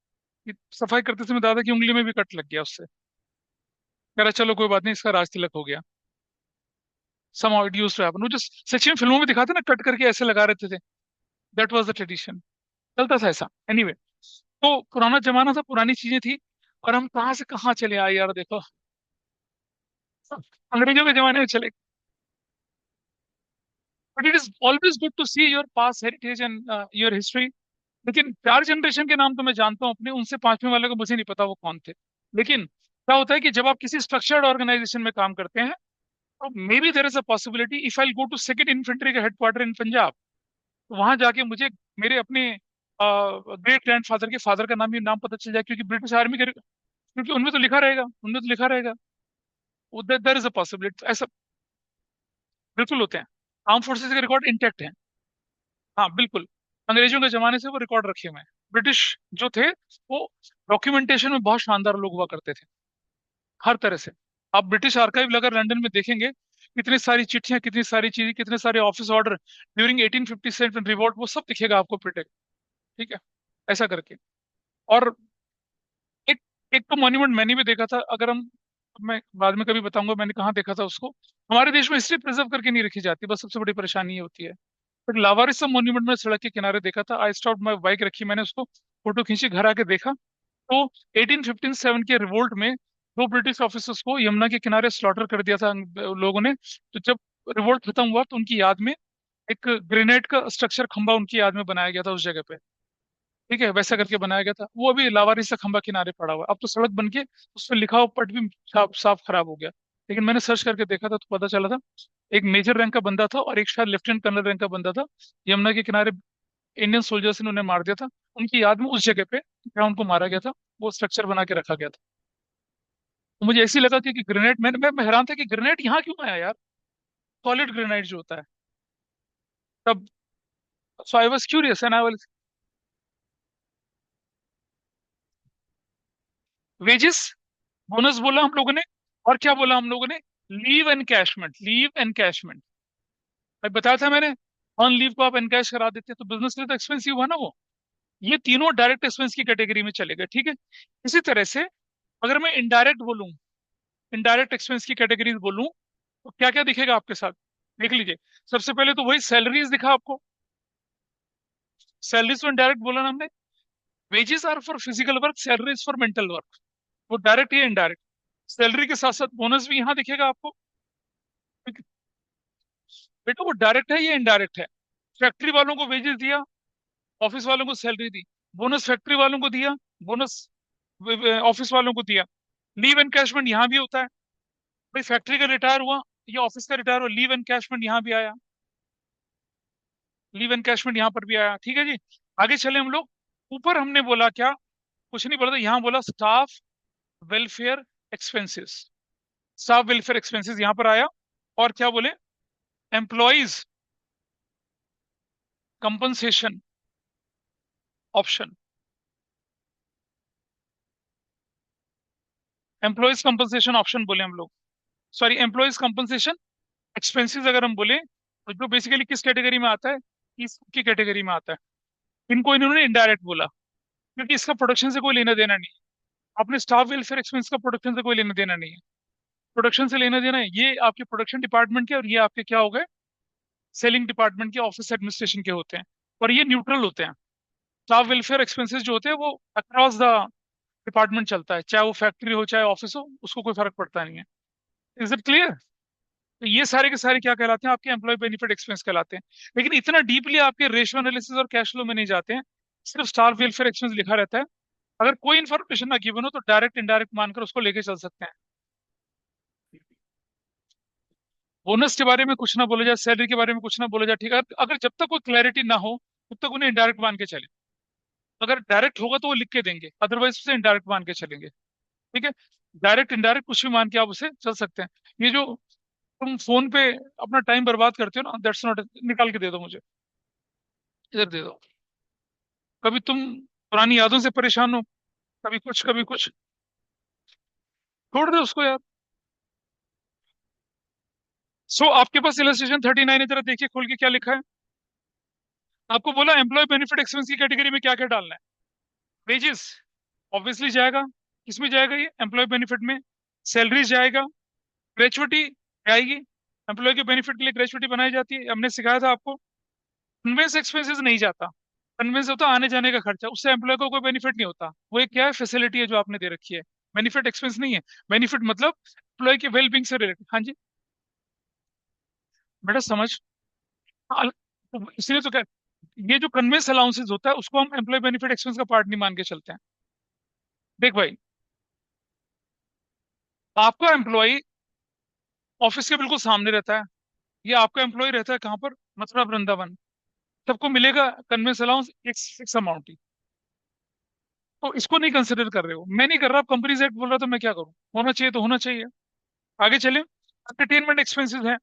कि सफाई करते समय दादा की उंगली में भी कट लग गया उससे। कह रहा चलो कोई बात नहीं, इसका राज तिलक हो गया। somehow it used to happen, वो जो सच्ची में फिल्मों में दिखाते ना, कट करके ऐसे लगा रहते थे, दैट वाज द ट्रेडिशन। चलता था ऐसा। एनीवे, तो पुराना जमाना था, पुरानी चीजें थी, और हम कहाँ से कहाँ चले आए यार, देखो। अंग्रेजों के जमाने में चले। But it is always good to see your past heritage and your history. लेकिन चार जनरेशन के नाम तो मैं जानता हूँ अपने, उनसे पांचवें वाले को मुझे नहीं पता वो कौन थे। लेकिन क्या होता है कि जब आप किसी स्ट्रक्चर्ड ऑर्गेनाइजेशन में काम करते हैं, तो maybe there is a possibility if I go to second infantry का हेडक्वार्टर इन पंजाब, तो वहां जाके मुझे मेरे अपने ग्रेट ग्रैंडफादर के फादर का नाम भी नाम पता चल जाए, क्योंकि ब्रिटिश आर्मी के, क्योंकि उनमें तो लिखा रहेगा, उनमें तो लिखा रहेगा। देर इज अ पॉसिबिलिटी ऐसा। बिल्कुल होते हैं, आर्म फोर्सेज के रिकॉर्ड इंटेक्ट हैं। हाँ बिल्कुल, अंग्रेजों के जमाने से वो रिकॉर्ड रखे हुए हैं। ब्रिटिश जो थे, वो डॉक्यूमेंटेशन में बहुत शानदार लोग हुआ करते थे, हर तरह से। आप ब्रिटिश आर्काइव अगर लंदन में देखेंगे, कितनी सारी चिट्ठियां, कितनी सारी चीजें, कितने सारे ऑफिस ऑर्डर ड्यूरिंग 1857 रिवोल्ट, वो सब दिखेगा आपको प्रिटेक्ट। ठीक है, ऐसा करके। और एक एक तो मॉन्यूमेंट मैंने भी देखा था, अगर हम, मैं बाद में कभी बताऊंगा मैंने कहाँ देखा था उसको। हमारे देश में हिस्ट्री प्रिजर्व करके नहीं रखी जाती, बस सबसे बड़ी परेशानी ये होती है। फिर लावारिस मॉन्यूमेंट में सड़क के किनारे देखा था, आई स्टॉप, माई बाइक रखी मैंने, उसको फोटो खींची, घर आके देखा, तो 1857 के रिवोल्ट में दो ब्रिटिश ऑफिसर्स को यमुना के किनारे स्लॉटर कर दिया था लोगों ने। तो जब रिवोल्ट खत्म हुआ तो उनकी याद में एक ग्रेनेड का स्ट्रक्चर, खंबा उनकी याद में बनाया गया था उस जगह पे। ठीक है, वैसा करके बनाया गया था, वो अभी लावारिस का खंबा किनारे पड़ा हुआ है। अब तो सड़क बन के उस पर लिखा हुआ पट भी साफ साफ खराब हो गया। लेकिन मैंने सर्च करके देखा था तो पता चला था, एक मेजर रैंक का बंदा था और एक शायद लेफ्टिनेंट कर्नल रैंक का बंदा था, यमुना के किनारे इंडियन सोल्जर्स ने उन्हें मार दिया था। उनकी याद में उस जगह पे जहाँ उनको मारा गया था, वो स्ट्रक्चर बना के रखा गया था। तो मुझे ऐसी लगा कि ग्रेनेड, मैं हैरान था कि ग्रेनेड यहाँ क्यों आया यार, सॉलिड ग्रेनाइट जो होता है तब। So I was curious and I was, wages, bonus बोला हम लोगों ने, और क्या बोला हम लोगों ने, लीव एनकैशमेंट, लीव एनकैशमेंट। मैं बताया था मैंने, ऑन लीव को आप एनकैश करा देते हैं तो बिजनेस के लिए तो एक्सपेंसिव हुआ ना वो। ये तीनों डायरेक्ट एक्सपेंस की कैटेगरी में चले गए। ठीक है, इसी तरह से अगर मैं इनडायरेक्ट बोलूं, इनडायरेक्ट एक्सपेंस की कैटेगरीज बोलूं, तो क्या क्या दिखेगा आपके साथ, देख लीजिए। सबसे पहले तो वही सैलरीज दिखा आपको, सैलरीज तो इनडायरेक्ट बोला ना हमने। Wages are for physical work, salaries for mental work, वो डायरेक्ट या इनडायरेक्ट। सैलरी के साथ साथ बोनस भी यहाँ दिखेगा आपको। बेटा वो डायरेक्ट है या इनडायरेक्ट है। फैक्ट्री वालों को वेजेस दिया, ऑफिस वालों को सैलरी दी। बोनस फैक्ट्री वालों को दिया, बोनस ऑफिस वालों को दिया। लीव एनकैशमेंट यहाँ भी होता है, भाई फैक्ट्री का रिटायर हुआ या ऑफिस का रिटायर हुआ, लीव एनकैशमेंट यहाँ भी आया, लीव एनकैशमेंट यहाँ पर भी आया। ठीक है जी, आगे चले हम लोग। ऊपर हमने बोला क्या, कुछ नहीं बोला था, यहाँ बोला staff welfare expenses, staff welfare expenses यहाँ पर आया। और क्या बोले, employees compensation option, employees compensation option बोले हम लोग, सॉरी एम्प्लॉयज कंपनसेशन एक्सपेंसेस अगर हम बोले, तो जो बेसिकली किस कैटेगरी में आता है, इसकी कैटेगरी में आता है। इनको इन्होंने इनडायरेक्ट बोला, क्योंकि इसका प्रोडक्शन से कोई लेना देना नहीं है। अपने स्टाफ वेलफेयर एक्सपेंस का प्रोडक्शन से कोई लेना देना नहीं है। प्रोडक्शन से लेना देना है ये आपके प्रोडक्शन डिपार्टमेंट के, और ये आपके क्या हो गए, सेलिंग डिपार्टमेंट के, ऑफिस एडमिनिस्ट्रेशन के होते हैं। और ये न्यूट्रल होते हैं। स्टाफ वेलफेयर एक्सपेंसेस जो होते हैं वो अक्रॉस द डिपार्टमेंट चलता है, चाहे वो फैक्ट्री हो चाहे ऑफिस हो, उसको कोई फर्क पड़ता नहीं है। Is it clear? तो ये सारे के सारे क्या कहलाते हैं, आपके एम्प्लॉय बेनिफिट एक्सपेंस कहलाते हैं। लेकिन इतना डीपली आपके रेशियो एनालिसिस और कैश फ्लो में नहीं जाते हैं। सिर्फ स्टाफ वेलफेयर एक्सपेंस लिखा रहता है। अगर कोई इन्फॉर्मेशन ना गिवन हो तो डायरेक्ट इनडायरेक्ट मानकर उसको लेके चल सकते हैं। बोनस के बारे में कुछ ना बोला जाए, सैलरी के बारे में कुछ ना बोला जाए, ठीक है। अगर जब तक कोई क्लैरिटी ना हो तब तक उन्हें इनडायरेक्ट मान के चले। अगर डायरेक्ट होगा तो वो लिख के देंगे, अदरवाइज उसे इनडायरेक्ट मान के चलेंगे। ठीक है। डायरेक्ट इनडायरेक्ट कुछ भी मान के आप उसे चल सकते हैं। ये जो तुम फोन पे अपना टाइम बर्बाद करते हो ना, दैट्स नॉट, निकाल के दे दो मुझे, इधर दे दो। कभी तुम पुरानी यादों से परेशान हो, कभी कुछ कभी कुछ, छोड़ दो उसको यार। सो आपके पास इलस्ट्रेशन 39 इधर देखिए खोल के क्या लिखा है। आपको बोला एम्प्लॉय बेनिफिट एक्सपेंस की कैटेगरी में क्या क्या डालना है। वेजेस ऑब्वियसली जाएगा। किसमें जाएगा ये, एम्प्लॉय बेनिफिट में। सैलरी जाएगा। ग्रेचुटी आएगी। एम्प्लॉय के बेनिफिट के लिए ग्रेचुटी बनाई जाती है, हमने सिखाया था आपको। कन्वेंस एक्सपेंसेस नहीं जाता। कन्वेंस होता है आने जाने का खर्चा, उससे एम्प्लॉय को कोई बेनिफिट नहीं होता। वो एक क्या है, फैसिलिटी है जो आपने दे रखी है। बेनिफिट एक्सपेंस नहीं है। बेनिफिट मतलब एम्प्लॉय के वेलबींग से रिलेटेड। हाँ जी, बेटा समझ। तो इसलिए तो क्या, ये जो कन्वेंस अलाउंसेस होता है उसको हम एम्प्लॉय बेनिफिट एक्सपेंस का पार्ट नहीं मान के चलते हैं। देख भाई, आपका एम्प्लॉय ऑफिस के बिल्कुल सामने रहता है। ये आपका एम्प्लॉय रहता है कहाँ पर, मथुरा वृंदावन। सबको मिलेगा कन्वेंस अलाउंस एक फिक्स अमाउंट ही। तो इसको नहीं कंसिडर कर रहे हो, मैं नहीं कर रहा, कंपनीज एक्ट बोल रहा, तो मैं क्या करूं, होना चाहिए तो होना चाहिए। आगे चले। एंटरटेनमेंट एक्सपेंसेस हैं।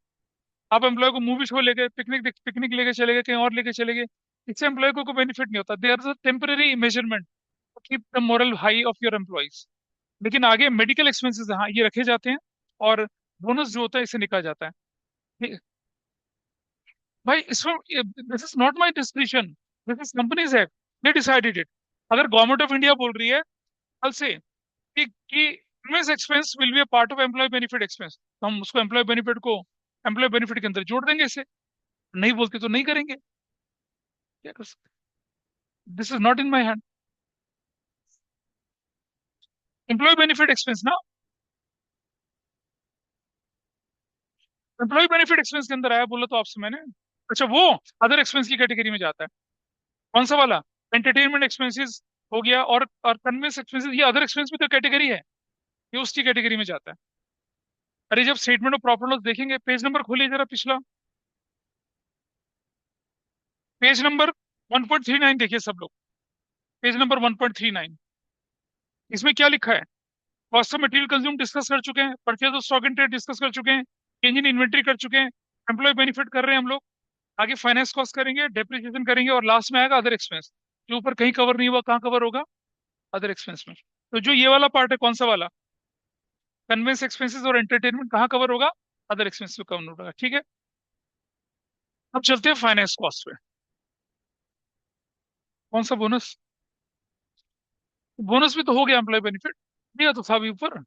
आप एम्प्लॉय को मूवी शो लेके, पिकनिक पिकनिक लेके चले गए, कहीं और लेके चले गए। इससे एम्प्लॉय को कोई बेनिफिट नहीं होता। They are temporary measurement to keep the moral high of your employees. लेकिन आगे मेडिकल एक्सपेंसेस, हाँ ये रखे जाते हैं। और बोनस जो होता है इसे निकाला जाता है। ठीक- भाई इसमें, this is not my description, this is companies act, they decided it. अगर गवर्नमेंट ऑफ इंडिया बोल रही है कल से कि invest expense will be a part of employ benefit expense, तो हम उसको एम्प्लॉय बेनिफिट के अंदर जोड़ देंगे इसे। नहीं बोलते तो नहीं करेंगे, क्या कर सकते। This is not in my hand. Employ benefit expense ना, एम्प्लॉय बेनिफिट एक्सपेंस के अंदर आया बोला तो आपसे मैंने। अच्छा वो अदर एक्सपेंस की कैटेगरी में जाता है। कौन सा वाला, एंटरटेनमेंट एक्सपेंसेस हो गया, और कन्वेंस एक्सपेंसेस, ये अदर एक्सपेंस में तो कैटेगरी है, ये उसकी कैटेगरी में जाता है। अरे जब स्टेटमेंट ऑफ प्रॉफिट लॉस देखेंगे, पेज नंबर खोलिए जरा पिछला, पेज नंबर 1.39 देखिए सब लोग। पेज नंबर 1.39, इसमें क्या लिखा है। Cost of material consume discuss कर चुके हैं, purchase of stock in trade discuss कर चुके हैं, चेंज इन इन्वेंट्री कर चुके हैं, एम्प्लॉय बेनिफिट कर रहे हैं हम लोग। आगे फाइनेंस कॉस्ट करेंगे, डेप्रिसिएशन करेंगे, और लास्ट में आएगा अदर एक्सपेंस। जो ऊपर कहीं कवर नहीं हुआ, कहाँ कवर होगा, अदर एक्सपेंस में। तो जो ये वाला पार्ट है, कौन सा वाला, कन्वेंस एक्सपेंसेस और एंटरटेनमेंट, कहाँ कवर होगा, अदर एक्सपेंस में कवर होगा। ठीक है। अब चलते हैं फाइनेंस कॉस्ट पे। कौन सा बोनस, बोनस भी तो हो गया, एम्प्लॉय बेनिफिट दिया तो था अभी ऊपर।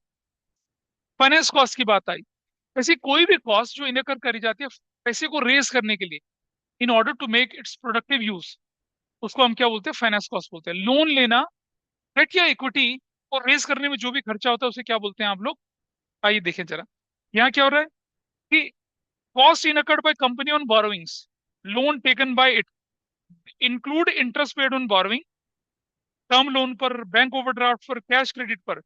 फाइनेंस कॉस्ट की बात आई। ऐसी कोई भी कॉस्ट जो इनकर करी जाती है पैसे को रेज करने के लिए, in order to make its productive use, उसको हम क्या बोलते हैं, फाइनेंस कॉस्ट बोलते हैं। लोन लेना, डेट या इक्विटी को रेज करने में जो भी खर्चा होता है उसे क्या बोलते हैं आप लोग। आइए देखें जरा, यहाँ क्या हो रहा है कि cost incurred by company on borrowings, loan taken by it, include interest paid on borrowing, term loan पर, बैंक ओवरड्राफ्ट पर, कैश क्रेडिट पर,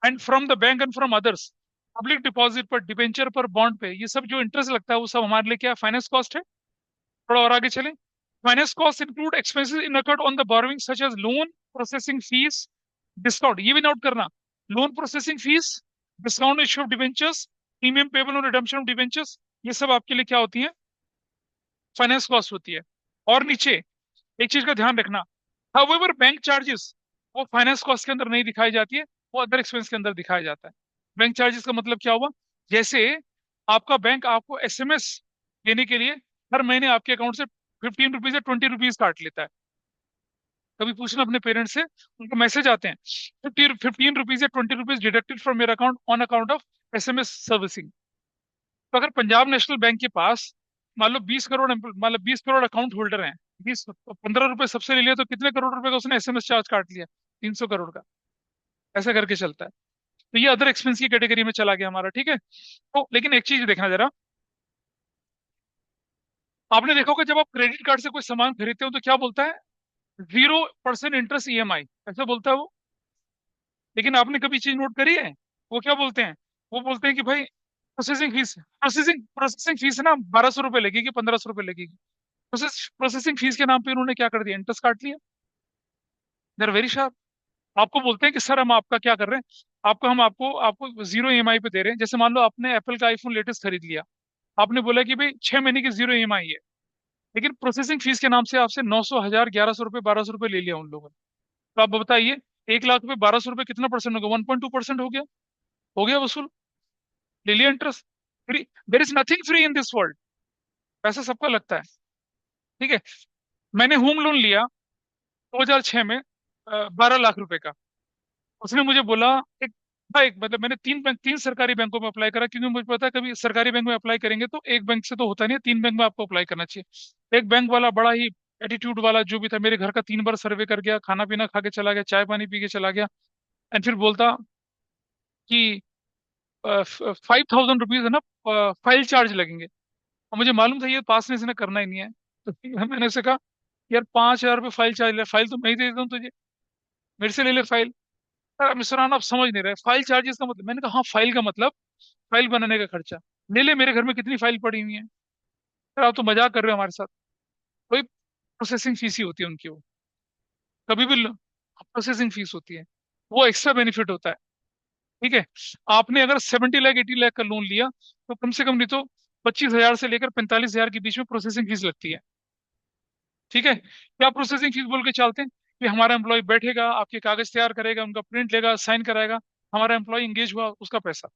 and from the bank and from others, public deposit पर, डिबेंचर पर, bond पे, ये सब जो interest लगता है वो सब हमारे लिए क्या फाइनेंस कॉस्ट है। थोड़ा और आगे चलें। Finance cost include expenses incurred on the borrowing such as loan processing fees, discount, ये भी नोट करना, loan processing fees, discount issue of debentures, premium payable on redemption of debentures, ये सब आपके लिए क्या होती है, फाइनेंस कॉस्ट होती है। और नीचे एक चीज का ध्यान रखना, हाउएवर बैंक चार्जेस वो फाइनेंस कॉस्ट के अंदर नहीं दिखाई जाती है, वो अदर एक्सपेंस के अंदर दिखाया जाता है। बैंक चार्जेस का मतलब क्या हुआ, जैसे आपका बैंक आपको एसएमएस देने के लिए हर महीने आपके अकाउंट से 15 रुपीज या 20 रुपीज काट लेता है। कभी पूछना अपने पेरेंट्स से, उनको मैसेज आते हैं 15 रुपीज या 20 rupees deducted from your account on account of SMS servicing. तो अगर पंजाब नेशनल बैंक के पास मान लो 20 करोड़, मान लो 20 करोड़ अकाउंट होल्डर हैं, 15 रुपए सबसे ले लिया तो कितने करोड़ रुपए का उसने एसएमएस चार्ज काट लिया? 300 करोड़ का। ऐसा करके चलता है। तो ये अदर एक्सपेंस की कैटेगरी में चला गया हमारा, ठीक है। तो लेकिन एक चीज देखना जरा, आपने देखा होगा जब आप क्रेडिट कार्ड से कोई सामान खरीदते हो तो क्या बोलता है? 0% इंटरेस्ट ईएमआई, ऐसा बोलता है वो। लेकिन आपने कभी चीज नोट करी है? वो क्या बोलते हैं? वो बोलते हैं कि भाई प्रोसेसिंग फीस ना 1200 रुपये लगेगी, 1500 रुपये लगेगी। प्रोसेसिंग फीस के नाम पे उन्होंने क्या कर दिया? इंटरेस्ट काट लिया। They are very sharp. आपको बोलते हैं कि सर हम आपका क्या कर रहे हैं, हम आपको आपको 0 ईएमआई पे दे रहे हैं। जैसे मान लो आपने एप्पल का आईफोन लेटेस्ट खरीद लिया, आपने बोला कि भाई 6 महीने की 0 ईएमआई है, लेकिन प्रोसेसिंग फीस के नाम से आपसे 900, 1000, 1100 रुपये, 1200 रुपये ले लिया उन लोगों ने। तो आप बताइए, 1 लाख रुपए 1200 रुपये कितना परसेंट हो गया? 1.2% हो गया। हो गया वसूल, ले लिया interest. Free, there is nothing free in this world. पैसा सबका लगता है, ठीक है। मैंने होम लोन लिया 2006 में, 12 लाख रुपए का। उसने मुझे बोला, एक एक मतलब मैंने तीन सरकारी बैंकों में अप्लाई करा, क्योंकि मुझे पता है कभी सरकारी बैंक में अप्लाई करेंगे तो एक बैंक से तो होता नहीं है, 3 बैंक में आपको अप्लाई करना चाहिए। एक बैंक वाला बड़ा ही एटीट्यूड वाला जो भी था, मेरे घर का 3 बार सर्वे कर गया, खाना पीना खा के चला गया, चाय पानी पी के चला गया। एंड फिर बोलता कि 5,000 रुपीज है ना, फाइल चार्ज लगेंगे। और मुझे मालूम था ये पास में इसने करना ही नहीं है। तो फिर मैंने उसे कहा, यार 5,000 रुपये फाइल चार्ज ले, फाइल तो मैं ही दे देता हूँ तुझे, मेरे से ले ले फाइल। यार मिस्टर राणा आप समझ नहीं रहे, फाइल चार्जेस का मतलब, मैंने कहा हाँ फाइल का मतलब फाइल बनाने का खर्चा, ले ले, मेरे घर में कितनी फाइल पड़ी हुई है। यार आप तो मजाक कर रहे हो हमारे साथ। कोई प्रोसेसिंग फीस ही होती है उनकी वो, कभी भी प्रोसेसिंग फीस होती है, वो एक्स्ट्रा बेनिफिट होता है, ठीक है। आपने अगर 70 लाख 80 लाख का लोन लिया तो कम से कम नहीं तो 25,000 से लेकर 45,000 के बीच में प्रोसेसिंग फीस लगती है, ठीक है। क्या प्रोसेसिंग फीस बोल के चलते हैं कि हमारा एम्प्लॉय बैठेगा, आपके कागज तैयार करेगा, उनका प्रिंट लेगा, साइन कराएगा, हमारा एम्प्लॉय इंगेज हुआ, उसका पैसा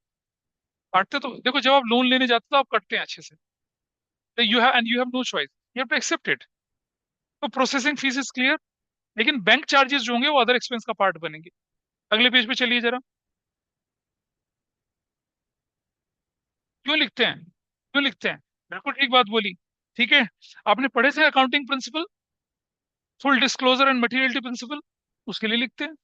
काटते। तो देखो जब आप लोन लेने जाते हो तो आप कटते हैं अच्छे से, you have no choice, you have to accept it. तो प्रोसेसिंग फीस इज क्लियर। लेकिन बैंक चार्जेस जो होंगे वो अदर एक्सपेंस का पार्ट बनेंगे। अगले पेज पे चलिए जरा। क्यों लिखते हैं? क्यों लिखते हैं? बिल्कुल ठीक बात बोली, ठीक है। आपने पढ़े थे accounting principle, full disclosure and materiality principle, उसके लिए लिखते हैं।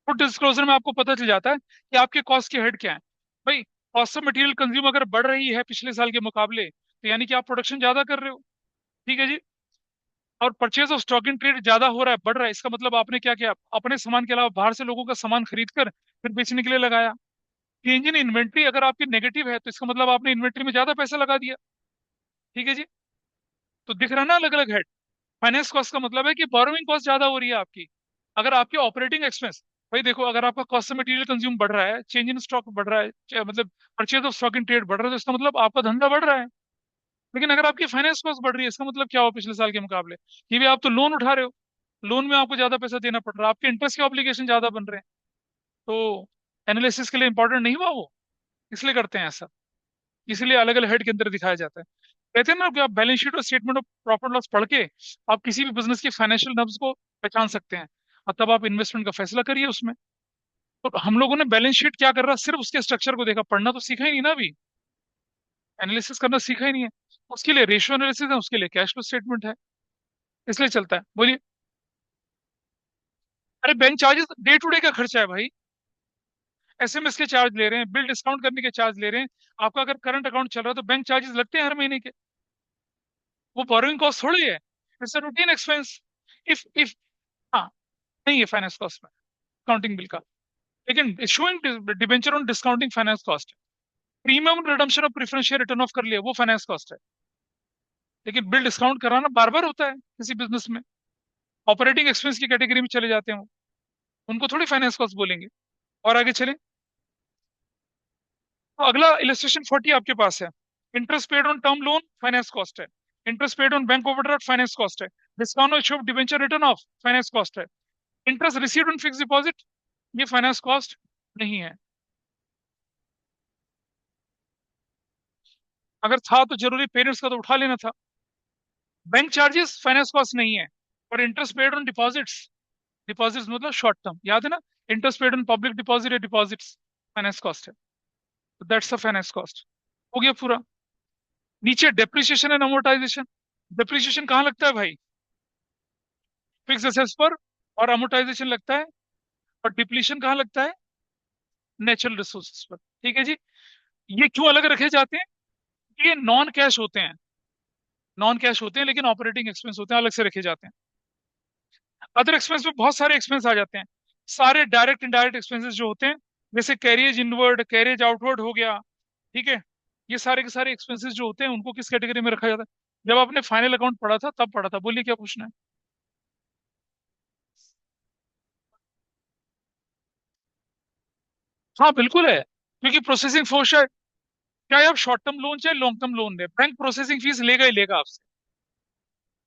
फुल डिस्क्लोजर में आपको पता चल जाता है कि आपके कॉस्ट के हेड क्या है। भाई कॉस्ट ऑफ मटेरियल कंज्यूम अगर बढ़ रही है पिछले साल के मुकाबले, तो यानी कि आप प्रोडक्शन ज्यादा कर रहे हो, ठीक है जी। और purchase of stock in trade ज्यादा हो रहा है, बढ़ रहा है, इसका मतलब आपने क्या किया? अपने सामान के अलावा बाहर से लोगों का सामान खरीद कर फिर बेचने के लिए लगाया। चेंज इन इन्वेंट्री अगर आपकी नेगेटिव है तो इसका मतलब आपने इन्वेंट्री में ज्यादा पैसा लगा दिया, ठीक है जी। तो दिख रहा है ना अलग अलग हेड। फाइनेंस कॉस्ट का मतलब है कि बोरोइंग कॉस्ट ज्यादा हो रही है आपकी। अगर आपके ऑपरेटिंग एक्सपेंस, भाई देखो अगर आपका कॉस्ट ऑफ मटेरियल कंज्यूम बढ़ रहा है, चेंज इन स्टॉक बढ़ रहा है, मतलब purchase of stock in trade बढ़ रहा है, तो इसका मतलब आपका धंधा बढ़ रहा है। लेकिन अगर आपकी फाइनेंस कॉस्ट बढ़ रही है, इसका मतलब क्या हो पिछले साल के मुकाबले? कि भी आप तो लोन उठा रहे हो, लोन में आपको ज्यादा पैसा देना पड़ रहा है, आपके इंटरेस्ट के ऑब्लिगेशन ज्यादा बन रहे हैं। तो एनालिसिस के लिए इंपॉर्टेंट नहीं हुआ वो, इसलिए करते हैं ऐसा। इसलिए अलग अलग हेड के अंदर दिखाया जाता है। कहते हैं ना कि आप बैलेंस शीट और स्टेटमेंट ऑफ प्रॉफिट लॉस पढ़ के आप किसी भी बिजनेस की फाइनेंशियल नब्ज को पहचान सकते हैं, और तब आप इन्वेस्टमेंट का फैसला करिए उसमें। तो हम लोगों ने बैलेंस शीट क्या कर रहा है, सिर्फ उसके स्ट्रक्चर को देखा, पढ़ना तो सीखा ही नहीं ना अभी, एनालिसिस करना सीखा ही नहीं है। उसके लिए रेशियो एनालिसिस है, उसके लिए कैश फ्लो स्टेटमेंट है, इसलिए चलता है। बोलिए। अरे bank charges day to day का खर्चा है भाई, एसएमएस के चार्ज ले रहे हैं, बिल डिस्काउंट करने के चार्ज ले रहे हैं। आपका अगर करंट अकाउंट चल रहा है तो बैंक चार्जेस लगते हैं हर महीने के, वो बोरोइंग कॉस्ट थोड़ी है, it's a routine expense. If हाँ, नहीं है फाइनेंस कॉस्ट में, अकाउंटिंग बिल का। लेकिन issuing debenture on discounting finance cost है। Premium redemption of preference share written off कर लिया, वो फाइनेंस कॉस्ट है। लेकिन बिल डिस्काउंट कराना बार बार होता है किसी बिजनेस में, ऑपरेटिंग एक्सपेंस की कैटेगरी में चले जाते हैं वो, उनको थोड़ी फाइनेंस कॉस्ट बोलेंगे। और आगे चलें तो अगला इलस्ट्रेशन 40 आपके पास है। Interest paid on term loan finance cost है, interest paid on bank overdraft finance cost है, discount on issue of debenture written off finance cost है, interest received on fix deposit ये फाइनेंस कॉस्ट नहीं है। अगर था तो जरूरी पेरेंट्स का तो उठा लेना था। बैंक चार्जेस फाइनेंस कॉस्ट नहीं है, और interest paid on deposits deposits मतलब शॉर्ट टर्म, याद है ना? Interest paid on public deposit या डिपॉजिट्स फाइनेंस कॉस्ट है, तो दैट्स द फाइनेंस कॉस्ट। हो गया पूरा। नीचे डेप्रिसिएशन एंड अमोर्टाइजेशन। डेप्रिसिएशन कहाँ लगता है भाई? फिक्स एसेट्स पर। और अमोर्टाइजेशन लगता है, और डिप्लीशन कहाँ लगता है? नेचुरल रिसोर्सेज पर। ठीक है जी। ये क्यों अलग रखे जाते हैं? ये नॉन कैश होते हैं, नॉन कैश होते हैं, लेकिन ऑपरेटिंग एक्सपेंस होते हैं, अलग से रखे जाते हैं। अदर एक्सपेंस में बहुत सारे एक्सपेंस आ जाते हैं, सारे डायरेक्ट इनडायरेक्ट एक्सपेंसेस जो होते हैं, जैसे कैरियज इनवर्ड, कैरियज आउटवर्ड हो गया। ठीक है। ये सारे के सारे एक्सपेंसेस जो होते हैं, उनको किस कैटेगरी में रखा जाता है? जब आपने फाइनल अकाउंट पढ़ा था तब पढ़ा था, बोलिए क्या पूछना है। हाँ बिल्कुल है, क्योंकि प्रोसेसिंग फॉर, चाहे आप शॉर्ट टर्म लोन चाहे लॉन्ग टर्म लोन ले, बैंक प्रोसेसिंग फीस लेगा ही लेगा आपसे।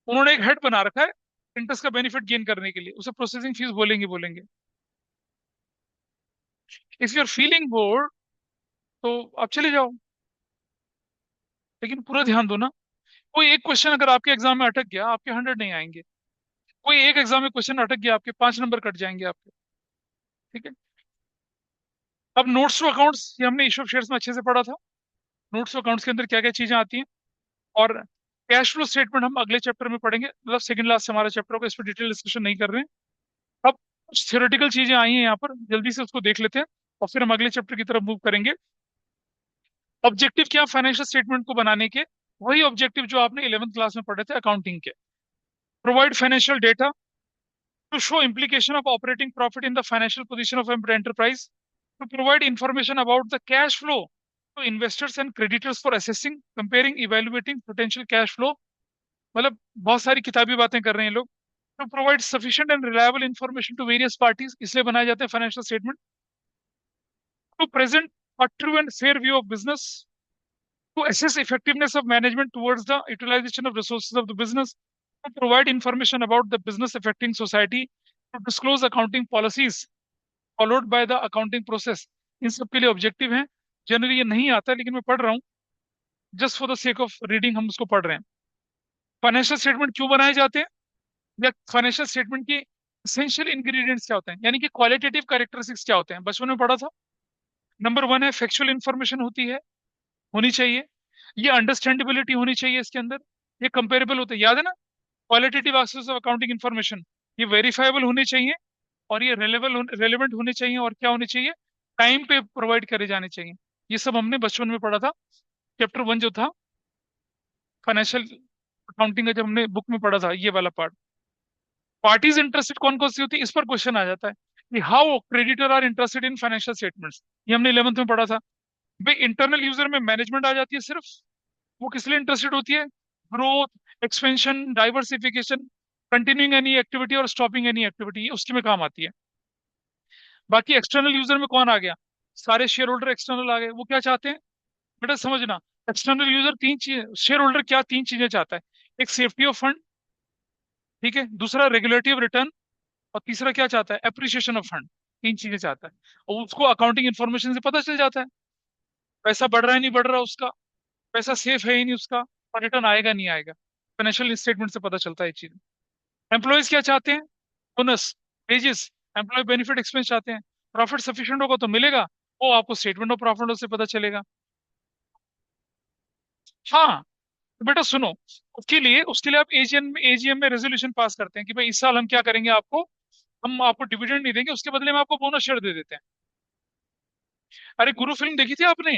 उन्होंने एक हेड बना रखा है इंटरेस्ट का बेनिफिट गेन करने के लिए, उसे प्रोसेसिंग फीस बोलेंगे बोलेंगे। If you are feeling bored, तो आप चले जाओ, लेकिन पूरा ध्यान दो ना। कोई एक क्वेश्चन अगर आपके एग्जाम में अटक गया, आपके 100 नहीं आएंगे। कोई एक एग्जाम में क्वेश्चन अटक गया, आपके 5 नंबर कट जाएंगे आपके। ठीक है। अब नोट्स टू अकाउंट्स, ये हमने इशू ऑफ शेयर्स में अच्छे से पढ़ा था। नोट्स टू अकाउंट्स के अंदर क्या क्या चीजें आती हैं, और कैश फ्लो स्टेटमेंट हम अगले चैप्टर में पढ़ेंगे, मतलब सेकंड लास्ट से हमारा चैप्टर होगा, इस पर डिटेल डिस्कशन नहीं कर रहे हैं। अब कुछ थ्योरेटिकल चीजें आई हैं यहाँ पर, जल्दी से उसको देख लेते हैं, और फिर हम अगले चैप्टर की तरफ मूव करेंगे। ऑब्जेक्टिव क्या फाइनेंशियल स्टेटमेंट को बनाने के? वही ऑब्जेक्टिव जो आपने 11th क्लास में पढ़े थे अकाउंटिंग के। Provide financial data to show implication of operating profit in the financial position of an enterprise, to provide information about the cash flow to investors and creditors for assessing, comparing, evaluating potential cash flow। मतलब बहुत सारी किताबी बातें कर रहे हैं लोग। To provide sufficient and reliable information to various parties, इसलिए बनाए जाते हैं financial statement. To present a true and fair view of business, to assess effectiveness of management towards the utilization of resources of the business, to provide information about the business affecting society, to disclose accounting policies followed by the accounting process। इन सब के लिए objective हैं। Generally ये नहीं आता, लेकिन मैं पढ़ रहा हूँ, just for the sake of reading हम उसको पढ़ रहे हैं। फाइनेंशियल स्टेटमेंट क्यों बनाए जाते हैं, या फाइनेंशियल स्टेटमेंट की एसेंशियल इंग्रेडिएंट्स क्या होते हैं, यानी कि क्वालिटेटिव कैरेक्टरिस्टिक्स क्या होते हैं, बचपन में पढ़ा था। नंबर वन है फैक्चुअल इंफॉर्मेशन होती है, होनी चाहिए। ये अंडरस्टैंडेबिलिटी होनी चाहिए इसके अंदर। ये कंपेरेबल होते हैं, याद है ना? Qualitative aspects of accounting information, ये वेरीफाइबल होने चाहिए, और ये रेलेवेंट होने चाहिए, और क्या होने चाहिए? टाइम पे प्रोवाइड करे जाने चाहिए। ये सब हमने बचपन में पढ़ा था, चैप्टर 1 जो था फाइनेंशियल अकाउंटिंग का, जब हमने बुक में पढ़ा था ये वाला पार्ट। पार्टीज इंटरेस्टेड कौन कौन सी होती है, इस पर क्वेश्चन आ जाता है कि how creditor are interested in financial statements, ये हमने 11th में पढ़ा था। भाई इंटरनल यूजर में मैनेजमेंट आ जाती है सिर्फ, वो किस लिए इंटरेस्टेड होती है? Growth, expansion, diversification, continuing any activity और स्टॉपिंग एनी एक्टिविटी, उसके में काम आती है। बाकी एक्सटर्नल यूजर में कौन आ गया? सारे शेयर होल्डर एक्सटर्नल आ गए। वो क्या चाहते हैं बेटा, समझना। एक्सटर्नल यूजर तीन चीज, शेयर होल्डर क्या तीन चीजें चाहता है? एक सेफ्टी ऑफ फंड, ठीक है, दूसरा रेगुलेटरी ऑफ रिटर्न, और तीसरा क्या चाहता है? Appreciation of fund. तीन चीजें चाहता है, और उसको अकाउंटिंग इन्फॉर्मेशन से पता चल जाता है। पैसा बढ़ रहा है नहीं बढ़ रहा उसका, पैसा सेफ है ही नहीं उसका, और रिटर्न आएगा नहीं आएगा, फाइनेंशियल स्टेटमेंट से पता चलता है ये चीज। एम्प्लॉयज क्या चाहते हैं? Bonus, wages, employee benefit expense चाहते हैं। प्रॉफिट सफिशिएंट होगा तो मिलेगा, वो आपको स्टेटमेंट ऑफ प्रॉफिट से पता चलेगा। हाँ, तो बेटा सुनो, उसके लिए आप एजीएम में रेजोल्यूशन पास करते हैं कि भाई इस साल हम क्या करेंगे, आपको हम आपको डिविडेंड नहीं देंगे, उसके बदले में आपको बोनस शेयर दे देते हैं। अरे गुरु फिल्म देखी थी आपने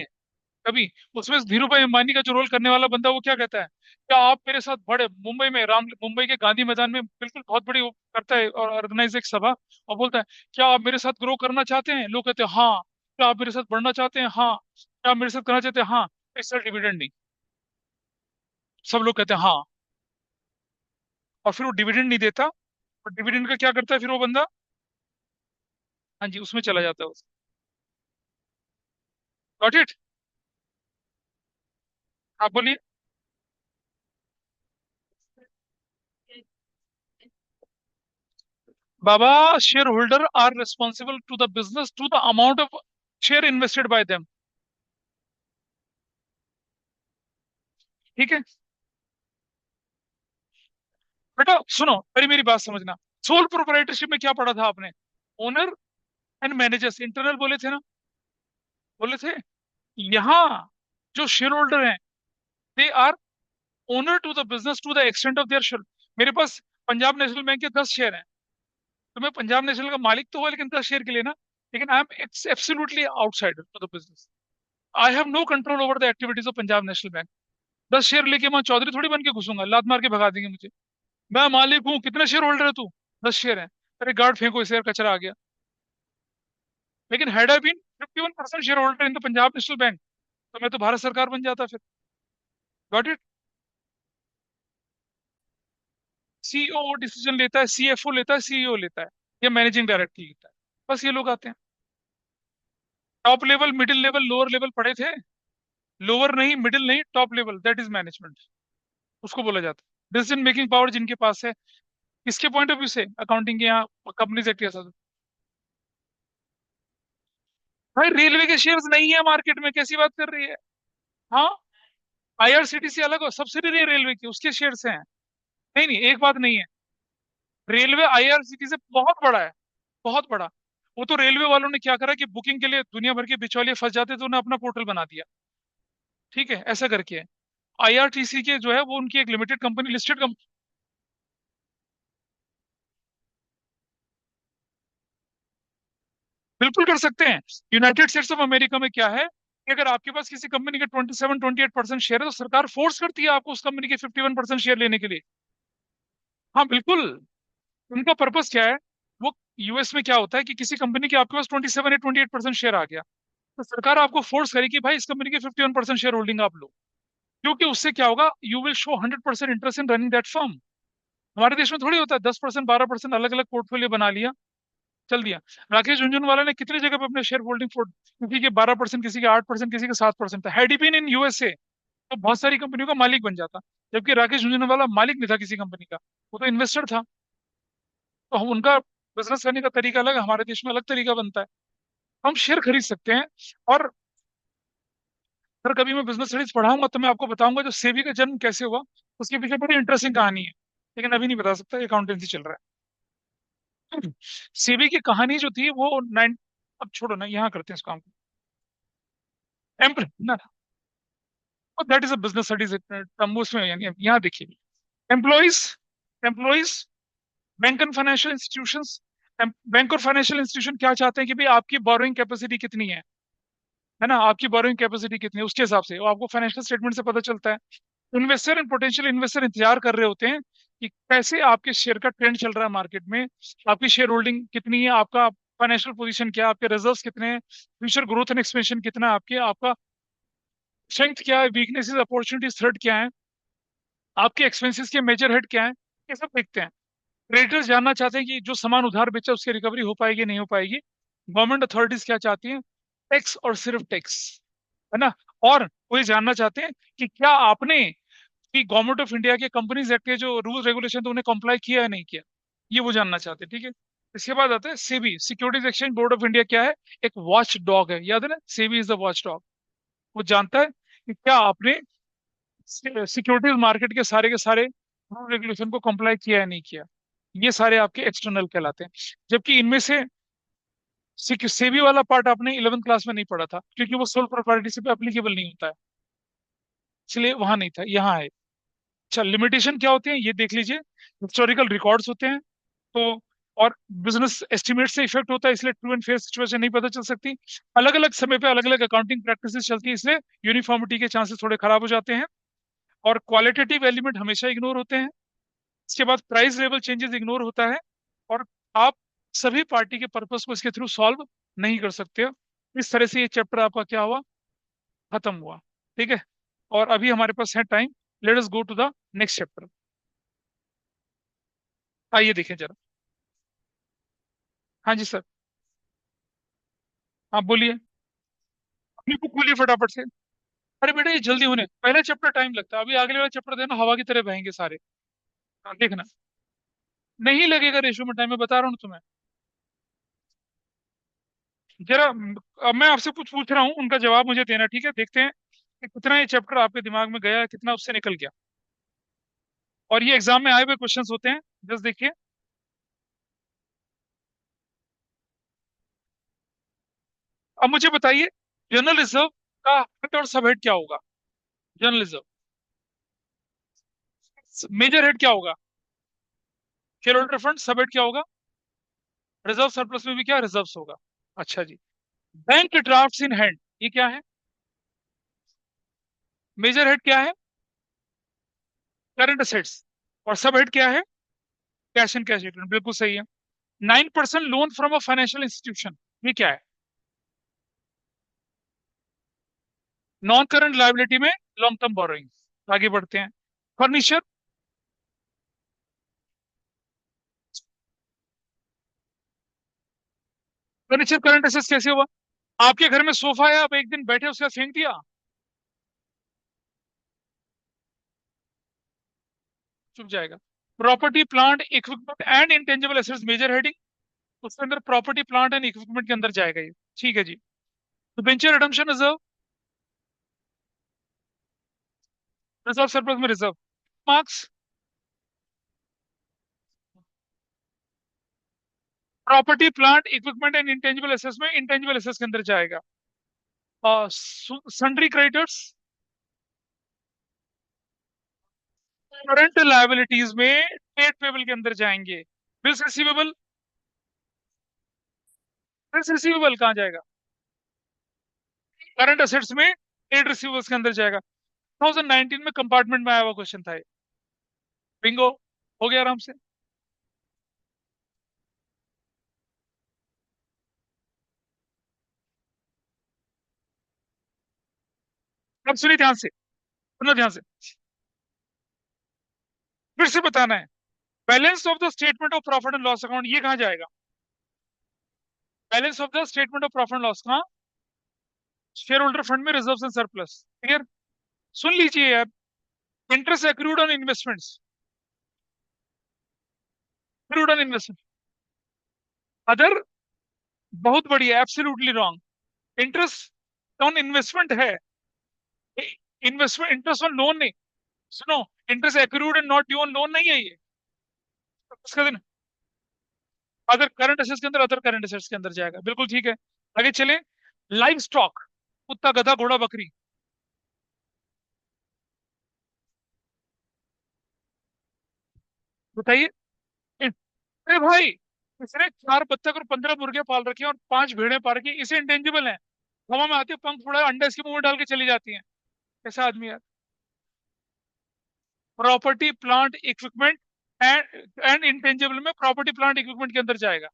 कभी? उसमें धीरू भाई अंबानी का जो रोल करने वाला बंदा, वो क्या कहता है, क्या आप मेरे साथ बड़े मुंबई के गांधी मैदान में बिल्कुल बहुत बड़ी वो करता है और ऑर्गेनाइज एक सभा, और बोलता है क्या आप मेरे साथ ग्रो करना चाहते हैं? लोग कहते हैं हाँ। क्या आप मेरे साथ बढ़ना चाहते हैं? हाँ। क्या आप मेरे साथ करना चाहते हैं? हाँ। इस साल डिविडेंड नहीं। सब लोग कहते हैं हाँ, और फिर वो डिविडेंड नहीं देता, और डिविडेंड का क्या करता है फिर वो बंदा? हाँ जी, उसमें चला जाता है। Got it? आप बोलिए। बाबा, share holder are responsible to the business to the amount of share invested by them. ठीक है बेटा, सुनो, पहले मेरी बात समझना। सोल प्रोप्राइटरशिप में क्या पढ़ा था आपने? ओनर एंड मैनेजर्स, इंटरनल बोले थे ना? बोले थे। यहाँ जो शेयर होल्डर हैं, they are owner to the business to the extent of their share. मेरे पास पंजाब नेशनल बैंक के 10 शेयर हैं, तो मैं पंजाब नेशनल का मालिक तो हुआ, लेकिन 10 शेयर के लिए ना। लेकिन I am absolutely outsider to the business. I have no control over the activities of Punjab National Bank. 10 share लेके मैं चौधरी थोड़ी बन के घुसूंगा, लात मार के भगा देंगे मुझे। मैं मालिक हूँ, कितने शेयर होल्डर है तू? 10 शेयर है। अरे गार्ड फेंको इसे यार, कचरा आ गया। लेकिन had I been 51% shareholder in the Punjab National Bank, तो मैं तो भारत सरकार बन जाता फिर। Got it? सीईओ डिसीजन लेता है, सीएफओ लेता है, सीईओ लेता है, या मैनेजिंग डायरेक्टर लेता है। बस ये लोग आते हैं। Top level, middle level, lower level पढ़े थे? लोअर नहीं, मिडिल नहीं, top level, that is management, उसको बोला जाता है। डिसीजन मेकिंग पावर जिनके पास है, किसके पॉइंट ऑफ व्यू से? अकाउंटिंग के यहाँ कंपनी एक्ट के साथ। भाई रेलवे के शेयर्स नहीं है मार्केट में, कैसी बात कर रही है? हाँ, आईआरसीटीसी अलग हो, सब्सिडरी है रेलवे की, उसके शेयर्स हैं। नहीं नहीं, एक बात नहीं है। रेलवे आईआरसीटीसी से बहुत बड़ा है, बहुत बड़ा। वो तो रेलवे वालों ने क्या करा कि बुकिंग के लिए दुनिया भर के बिचौलिए फंस जाते, तो उन्हें अपना पोर्टल बना दिया। ठीक है, ऐसा करके है। आईआरटीसी के जो है वो उनकी एक लिमिटेड कंपनी, लिस्टेड कंपनी। बिल्कुल कर सकते हैं। यूनाइटेड स्टेट्स ऑफ अमेरिका में क्या है कि अगर आपके पास किसी कंपनी के 27-28% शेयर है, तो सरकार फोर्स करती है आपको उस कंपनी के 51% शेयर लेने के लिए। हाँ बिल्कुल। उनका पर्पस क्या है? वो यूएस में क्या होता है कि किसी कंपनी के आपके पास 27 या 28% शेयर आ गया, तो सरकार आपको फोर्स करेगी, भाई इस कंपनी के 51% शेयर होल्डिंग आप लो। क्योंकि उससे क्या होगा, you will show 100% interest in running that firm. हमारे देश में थोड़ी होता है, 10% 12% अलग अलग पोर्टफोलियो बना लिया, चल दिया। राकेश झुनझुनवाला ने कितनी जगह पे अपने शेयर होल्डिंग फोड़, किसी के 12%, किसी के 8%, किसी के 7% था। Had he been in USA, तो बहुत सारी कंपनियों का मालिक बन जाता। जबकि राकेश झुनझुनवाला मालिक नहीं था किसी कंपनी का, वो तो इन्वेस्टर था। तो हम उनका बिजनेस करने का तरीका अलग है, हमारे देश में अलग तरीका बनता है। हम शेयर खरीद सकते हैं। और अगर कभी मैं बिजनेस स्टडीज पढ़ाऊंगा तो मैं आपको बताऊंगा जो सेबी का जन्म कैसे हुआ, उसके पीछे बड़ी इंटरेस्टिंग कहानी है। लेकिन अभी नहीं बता सकता, अकाउंटेंसी चल रहा है। सेबी की कहानी जो थी वो नाइन, अब छोड़ो ना, यहाँ करते हैं इस काम को। एम्प ना, that is a business studies term, उसमें यानी यहाँ देखिए। Employees, employees, bank and financial institutions. Bank और फाइनेंशियल इंस्टीट्यूशन क्या चाहते हैं कि भाई आपकी बोरोइंग कैपेसिटी कितनी है ना, आपकी बोरोइंग कैपेसिटी कितनी है, उसके हिसाब से वो आपको फाइनेंशियल स्टेटमेंट से पता चलता है। इन्वेस्टर एंड पोटेंशियल इन्वेस्टर इंतजार कर रहे होते हैं कि कैसे आपके शेयर का ट्रेंड चल रहा है मार्केट में, आपकी शेयर होल्डिंग कितनी है, आपका फाइनेंशियल पोजीशन क्या है, आपके रिजर्व्स कितने हैं, फ्यूचर ग्रोथ एंड एक्सपेंशन कितना है आपके, आपका स्ट्रेंथ क्या है, वीकनेसेस अपॉर्चुनिटीज थ्रेट क्या है, आपके एक्सपेंसेस के मेजर हेड क्या है, ये सब देखते हैं। क्रेडिटर्स जानना चाहते हैं कि जो सामान उधार बेचा उसकी रिकवरी हो पाएगी नहीं हो पाएगी। गवर्नमेंट अथॉरिटीज क्या चाहती हैं? टैक्स और सिर्फ टैक्स, है ना। और वो ये जानना चाहते हैं कि क्या आपने कि गवर्नमेंट ऑफ इंडिया के कंपनीज एक्ट के जो रूल रेगुलेशन तो उन्हें कंप्लाई किया या नहीं किया, ये वो जानना चाहते हैं। ठीक है। इसके बाद आता है SEBI, securities exchange board of India. क्या है? एक वॉच डॉग है, याद है ना, SEBI is the watch dog. वो जानता है कि क्या आपने सिक्योरिटीज मार्केट के सारे रूल रेगुलेशन को कंप्लाई किया या नहीं किया। ये सारे आपके एक्सटर्नल कहलाते हैं। जबकि इनमें से सेबी वाला पार्ट आपने 11th क्लास में नहीं पढ़ा था, क्योंकि वो सोल प्रोप्राइटरशिप पे एप्लीकेबल नहीं होता है, इसलिए वहां नहीं था, यहाँ है। अच्छा, लिमिटेशन क्या होते हैं ये देख लीजिए। हिस्टोरिकल रिकॉर्ड्स होते हैं, तो और बिजनेस एस्टिमेट से इफेक्ट होता है, इसलिए ट्रू एंड फेयर सिचुएशन नहीं पता चल सकती। अलग अलग समय पे अलग अलग अकाउंटिंग प्रैक्टिसेस चलती है, इसलिए यूनिफॉर्मिटी के चांसेस थोड़े खराब हो जाते हैं। और क्वालिटेटिव एलिमेंट हमेशा इग्नोर होते हैं। इसके बाद प्राइस लेवल चेंजेस इग्नोर होता है। और आप सभी पार्टी के पर्पस को इसके थ्रू सॉल्व नहीं कर सकते हो। इस तरह से ये चैप्टर आपका क्या हुआ, खत्म हुआ। ठीक है। और अभी हमारे पास है time, let us go to the next chapter. आइए देखें जरा। हाँ जी सर। हाँ बोलिए। अपनी बुक खोलिए फटाफट से। अरे बेटा ये जल्दी होने, पहले चैप्टर टाइम लगता है, अभी अगले वाला चैप्टर देना हवा की तरह बहेंगे सारे। हाँ देखना। नहीं लगेगा रेशो में टाइम, मैं बता रहा हूँ तुम्हें। जरा अब मैं आपसे कुछ पूछ रहा हूँ, उनका जवाब मुझे देना, ठीक है? देखते हैं कि कितना ये चैप्टर आपके दिमाग में गया, कितना उससे निकल गया। और ये एग्जाम में आए हुए क्वेश्चंस होते हैं, जस्ट देखिए। अब मुझे बताइए, जनरल रिजर्व का हेड और सब हेड क्या होगा? जनरल रिजर्व मेजर हेड क्या होगा? Share holder fund. सब हेड क्या होगा? रिजर्व सरप्लस में भी क्या रिजर्व्स होगा। अच्छा जी। बैंक ड्राफ्ट्स इन हैंड, ये क्या है? मेजर हेड क्या है? Current assets. और सब हेड क्या है? कैश एंड कैश इक्विवेलेंट, बिल्कुल सही है। 9% loan from a financial institution, ये क्या है? नॉन करंट लायबिलिटी में लॉन्ग टर्म बोरोइंग। आगे बढ़ते हैं। फर्नीचर। फर्नीचर करंट असेट्स कैसे हुआ? आपके घर में सोफा है, आप एक दिन बैठे उसका फेंक दिया, चुप जाएगा। Property plant equipment and intangible assets major heading, उसके अंदर प्रॉपर्टी प्लांट एंड इक्विपमेंट के अंदर जाएगा ये। ठीक है जी। तो debenture redemption reserve, reserve surplus में reserve marks. Property plant equipment and intangible assets में इंटेंजिबल एसेट्स के अंदर जाएगा। Sundry creditors. करंट लायबिलिटीज में ट्रेड पेबल के अंदर जाएंगे। Bills receivable. बिल्स रिसीवेबल कहाँ जाएगा? करंट असेट्स में ट्रेड रिसीवेबल्स के अंदर जाएगा। 2019 में कंपार्टमेंट में आया हुआ क्वेश्चन था ये। बिंगो, हो गया आराम से। अब सुनिए ध्यान से, सुनो ध्यान से, फिर से बताना है। Balance of the statement of profit and loss account, ये कहाँ जाएगा? Balance of the statement of profit and loss कहाँ? शेयर होल्डर फंड में रिजर्व एंड सरप्लस। क्लियर? सुन लीजिए यार। Interest accrued on investments, accrued on investment. Other, बहुत बढ़िया, absolutely wrong. Interest on investment है। इन्वेस्टमेंट इंटरेस्ट ऑन लोन नहीं। सुनो, interest accrued and not due on loan नहीं है ये। उसका दिन अदर करंट असेट्स के अंदर, अदर करंट असेट्स के अंदर जाएगा, बिल्कुल ठीक है। आगे चले। लाइव स्टॉक, कुत्ता गधा घोड़ा बकरी, बताइए। अरे भाई, इसने 4 बत्तख और 15 मुर्गे पाल रखे हैं और 5 भेड़े पाल रखी है, इसे इंटेंजिबल है। हवा में आती है, पंख उड़ा, अंडा इसके मुंह में डाल के चली जाती है। कैसा आदमी है? Property plant equipment and intangible में प्रॉपर्टी प्लांट इक्विपमेंट के अंदर जाएगा।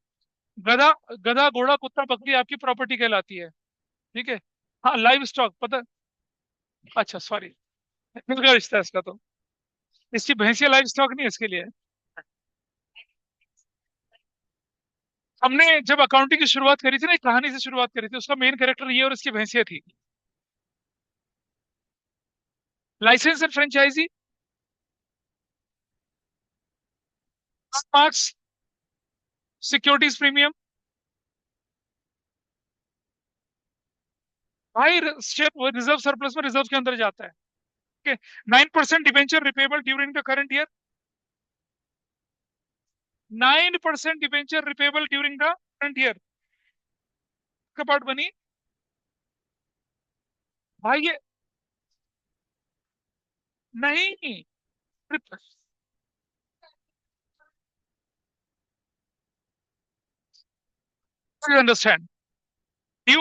गधा, गधा घोड़ा कुत्ता बकरी आपकी प्रॉपर्टी कहलाती है। ठीक है। हाँ, लाइव स्टॉक पता। अच्छा सॉरी, मिल रिश्ता है इसका तो। इसकी भैंसिया लाइव स्टॉक नहीं है, इसके लिए। हमने जब अकाउंटिंग की शुरुआत करी थी ना, एक कहानी से शुरुआत करी थी, उसका मेन कैरेक्टर ये और इसकी भैंसिया थी। License and franchisee marks, securities premium. भाई रिजर्व सरप्लस में रिजर्व के अंदर जाता है। ठीक है। 9% debenture repayable during the current year. 9% debenture repayable during the current year का पार्ट बनी। भाई ये नहीं, अंडरस्टैंड। ड्यू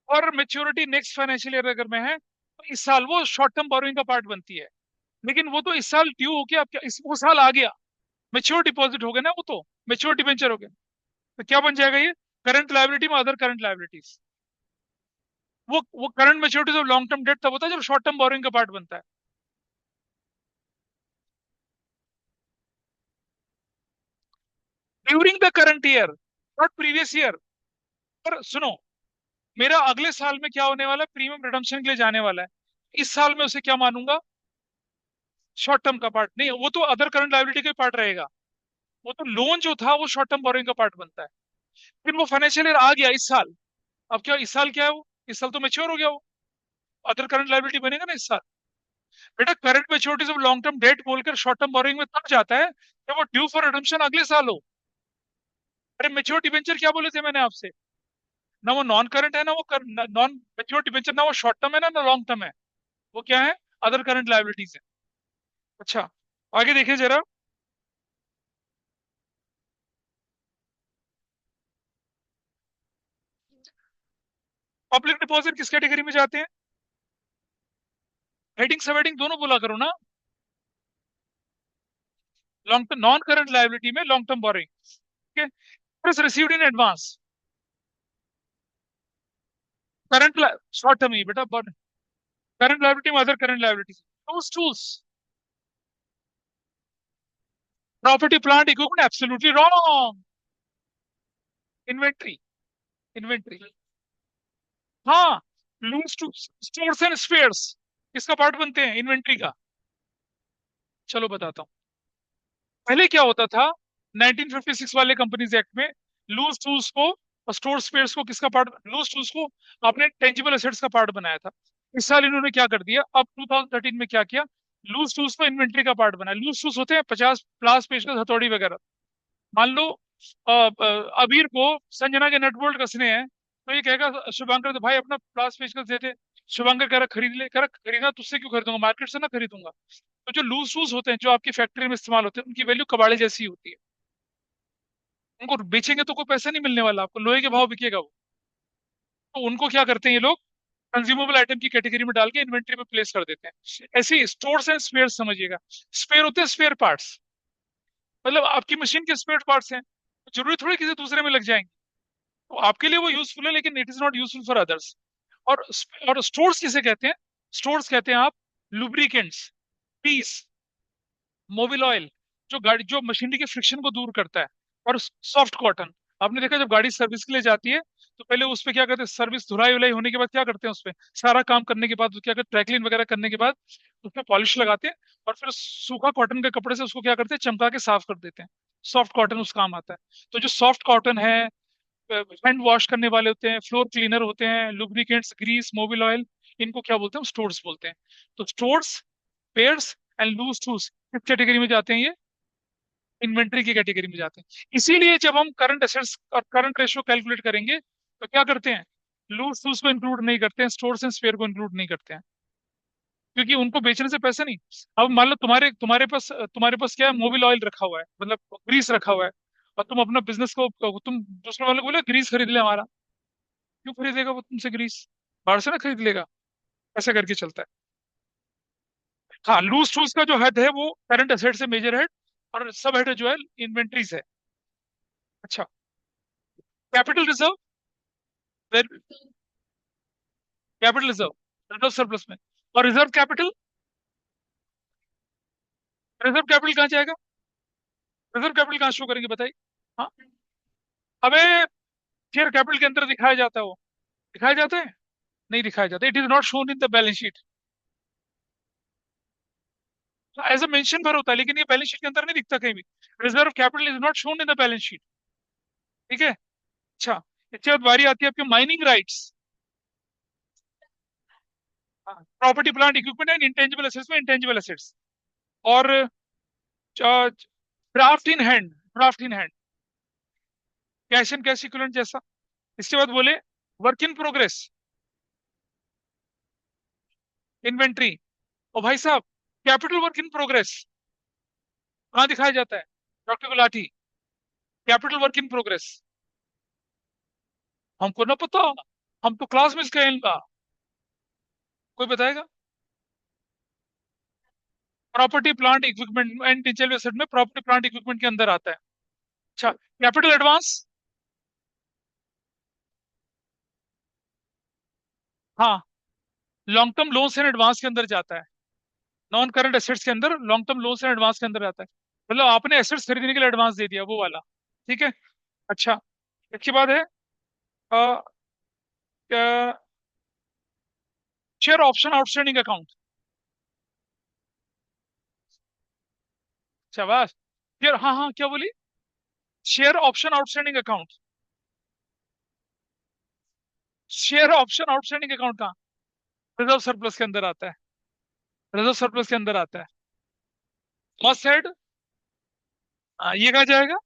और मेच्योरिटी नेक्स्ट फाइनेंशियल ईयर अगर में है तो इस साल वो शॉर्ट टर्म बोरोइंग का पार्ट बनती है। लेकिन वो तो इस साल ड्यू हो गया, अब क्या वो साल आ गया, मेच्योर डिपॉजिट हो गया ना, वो तो मेच्योर डिबेंचर हो गया। तो क्या बन जाएगा ये? करंट लायबिलिटी में अदर करंट लायबिलिटीज। वो current maturities of long term debt तब होता है जब शॉर्ट टर्म बोरोइंग का पार्ट बनता है। During the current year, not previous year. पर सुनो, मेरा अगले साल में क्या होने वाला है, प्रीमियम रिडम्पशन के लिए जाने वाला है। इस साल में उसे क्या मानूंगा? शॉर्ट टर्म का पार्ट नहीं, वो तो अदर करंट लायबिलिटी का पार्ट रहेगा। वो तो लोन जो था वो शॉर्ट टर्म बोरोइंग का पार्ट बनता है। फिर वो फाइनेंशियल ईयर आ गया इस साल। अब क्या इस साल क्या है वो? इस साल तो मेच्योर हो गया वो, अदर करंट लायबिलिटी बनेगा ना इस साल। बेटा, current maturities of long term debt बोलकर शॉर्ट टर्म बोरोइंग में तब जाता है जब वो ड्यू फॉर रिडम्पशन अगले साल हो। अरे मेच्योर डिबेंचर क्या बोले थे मैंने आपसे? ना वो नॉन करंट है, ना वो नॉन मैच्योर डिबेंचर, ना वो शॉर्ट टर्म है ना लॉन्ग टर्म है। वो क्या है? अदर करंट लायबिलिटीज है। अच्छा, आगे देखिए जरा। पब्लिक डिपॉजिट किस कैटेगरी में जाते हैं? हेडिंग सब हेडिंग दोनों बोला करो ना। Long term non current liability में लॉन्ग टर्म बोरिंग। ठीक है, received in advance. Current short term ही बेटा, करंट लायबिलिटी में other current liability. Tools, property plant equipment, absolutely wrong. Inventory, inventory. हाँ, लूज टू स्टोर्स एंड स्पेयर्स किसका part बनते हैं? इन्वेंट्री का। चलो बताता हूँ। पहले क्या होता था, 1956 वाले कंपनीज एक्ट में लूज टूल्स को और स्टोर स्पेयर्स को किसका पार्ट, लूज टूल्स को आपने टेंजिबल एसेट्स का पार्ट बनाया था। इस साल इन्होंने क्या कर दिया, अब 2013 में क्या किया, लूज टूल्स को इन्वेंट्री का पार्ट बनाया। लूज टूल्स होते हैं 50 प्लास, पेचकस, हथौड़ी वगैरह। मान लो अबीर को संजना के नट बोल्ट कसने हैं, तो ये कहेगा शुभांकर तो भाई अपना प्लास पेचकस दे दे। शुभांकर कह रहा खरीद ले, कह रहा खरीदना तुझसे क्यों खरीदूंगा, मार्केट से ना खरीदूंगा। तो जो लूज शूज होते हैं जो आपकी फैक्ट्री में इस्तेमाल होते हैं, उनकी वैल्यू कबाड़े जैसी होती है। उनको बेचेंगे तो कोई पैसा नहीं मिलने वाला, आपको लोहे के भाव बिकेगा वो। तो उनको क्या करते हैं ये लोग, कंज्यूमेबल आइटम की कैटेगरी में डाल के इन्वेंट्री में प्लेस कर देते हैं। ऐसे ही स्टोर्स एंड स्पेयर समझिएगा। स्पेयर होते हैं स्पेयर पार्ट्स, मतलब आपकी मशीन के स्पेयर पार्ट्स हैं, जरूरी थोड़ी किसी दूसरे में लग जाएंगे। तो आपके लिए वो यूजफुल है, लेकिन it is not useful for others. और और स्टोर्स किसे कहते हैं? स्टोर्स कहते हैं आप लुब्रिकेंट्स, पीस, मोबिल ऑयल, जो गाड़ी जो मशीनरी के फ्रिक्शन को दूर करता है। और सॉफ्ट कॉटन, आपने देखा जब गाड़ी सर्विस के लिए जाती है तो पहले उस पे क्या करते हैं, सर्विस धुलाई उलाई होने के बाद क्या करते हैं, उस पे सारा काम करने के बाद क्या करते हैं, ट्रैकलिन वगैरह करने के बाद उस पे पॉलिश लगाते हैं, और फिर सूखा कॉटन के कपड़े से उसको क्या करते हैं, चमका के साफ कर देते हैं। सॉफ्ट कॉटन उस काम आता है। तो जो सॉफ्ट कॉटन है, हैंड वॉश करने वाले होते हैं, फ्लोर क्लीनर होते हैं, लुब्रिकेंट्स, ग्रीस, मोबिल ऑयल, इनको क्या बोलते हैं, स्टोर्स बोलते हैं। तो stores, spares and loose tools किस कैटेगरी में जाते हैं? ये इन्वेंट्री की कैटेगरी में जाते हैं। इसीलिए जब हम करंट एसेट्स और करंट रेशियो कैलकुलेट करेंगे तो क्या करते हैं, लूज टूल्स को इंक्लूड नहीं करते हैं, स्टोर्स एंड स्पेयर को इंक्लूड नहीं करते हैं, क्योंकि उनको बेचने से पैसा नहीं। अब मान लो तुम्हारे पास क्या है, मोबिल ऑयल रखा हुआ है, मतलब ग्रीस रखा हुआ है, और तुम अपना बिजनेस को, तुम दूसरे वाले को बोले ग्रीस खरीद ले हमारा। क्यों खरीदेगा वो तुमसे ग्रीस? बाहर से ना खरीद लेगा। ऐसा करके चलता है। हाँ, लूज टूल्स का जो हेड है वो करंट एसेट से मेजर हेड, और सब हेड जो है इन्वेंट्रीज है। अच्छा, capital reserve, capital reserve, reserve surplus में। और रिजर्व कैपिटल कहाँ जाएगा? रिजर्व कैपिटल कहाँ शो करेंगे बताइए। हाँ, अबे शेयर कैपिटल के अंदर दिखाया जाता है वो, दिखाया जाता है? नहीं दिखाया जाता, it is not shown in the balance sheet. As a mention पर होता है, लेकिन ये बैलेंस शीट के अंदर नहीं दिखता कहीं भी। Reserve capital is not shown in the balance sheet. ठीक है। अच्छा, इसके बाद बारी आती है आपके mining rights. Property plant equipment and intangible assets में इंटेंजिबल एसेट्स। और draft in hand, draft in hand, cash and cash equivalent जैसा। इसके बाद बोले वर्क इन प्रोग्रेस, इन्वेंट्री। और भाई साहब, कैपिटल वर्क इन प्रोग्रेस कहाँ दिखाया जाता है? Doctor Gulati, capital work in progress. हमको ना पता, हम तो क्लास मिस गए इनका। कोई बताएगा? Property plant equipment and intangible asset में प्रॉपर्टी प्लांट इक्विपमेंट के अंदर आता है। अच्छा, कैपिटल एडवांस। हाँ, long term loans and advance के अंदर जाता है। नॉन करंट एसेट्स के अंदर long term loans and advance के अंदर आता है। मतलब आपने एसेट्स खरीदने के लिए एडवांस दे दिया, वो वाला। ठीक है। अच्छा, इसके बाद है शेयर ऑप्शन आउटस्टैंडिंग अकाउंट। शाबाश। शेयर, हाँ हाँ, क्या बोली? Share option outstanding account. Share option outstanding account कहाँ? रिजर्व सरप्लस के अंदर आता है, रिजर्व सरप्लस के अंदर आता है। मस्ट हेड, ये कहा जाएगा?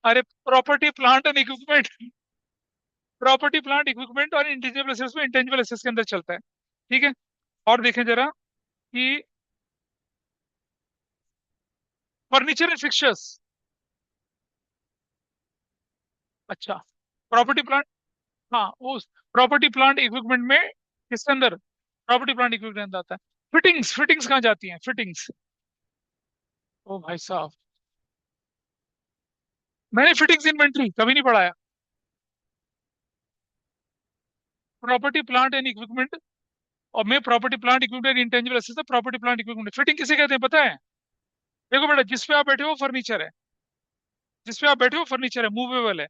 अरे property plant and equipment, property plant equipment और इंटेंजिबल एसेट्स में इंटेंजिबल एसेट्स के अंदर चलता है। ठीक है। और देखें जरा कि फर्नीचर एंड फिक्चर्स। अच्छा, प्रॉपर्टी प्लांट, हाँ उस प्रॉपर्टी प्लांट इक्विपमेंट में किसके अंदर, प्रॉपर्टी प्लांट इक्विपमेंट अंदर आता है। फिटिंग्स, फिटिंग्स कहाँ जाती हैं, फिटिंग्स। ओ भाई साहब, मैंने फिटिंग्स इन्वेंटरी कभी नहीं पढ़ाया। प्रॉपर्टी प्लांट एंड इक्विपमेंट, और मैं property plant equipment intangible assets, property plant equipment, fitting किसे कहते हैं पता है। देखो बेटा, जिस पे आप बैठे हो फर्नीचर है, जिस पे आप बैठे हो फर्नीचर है, मूवेबल है।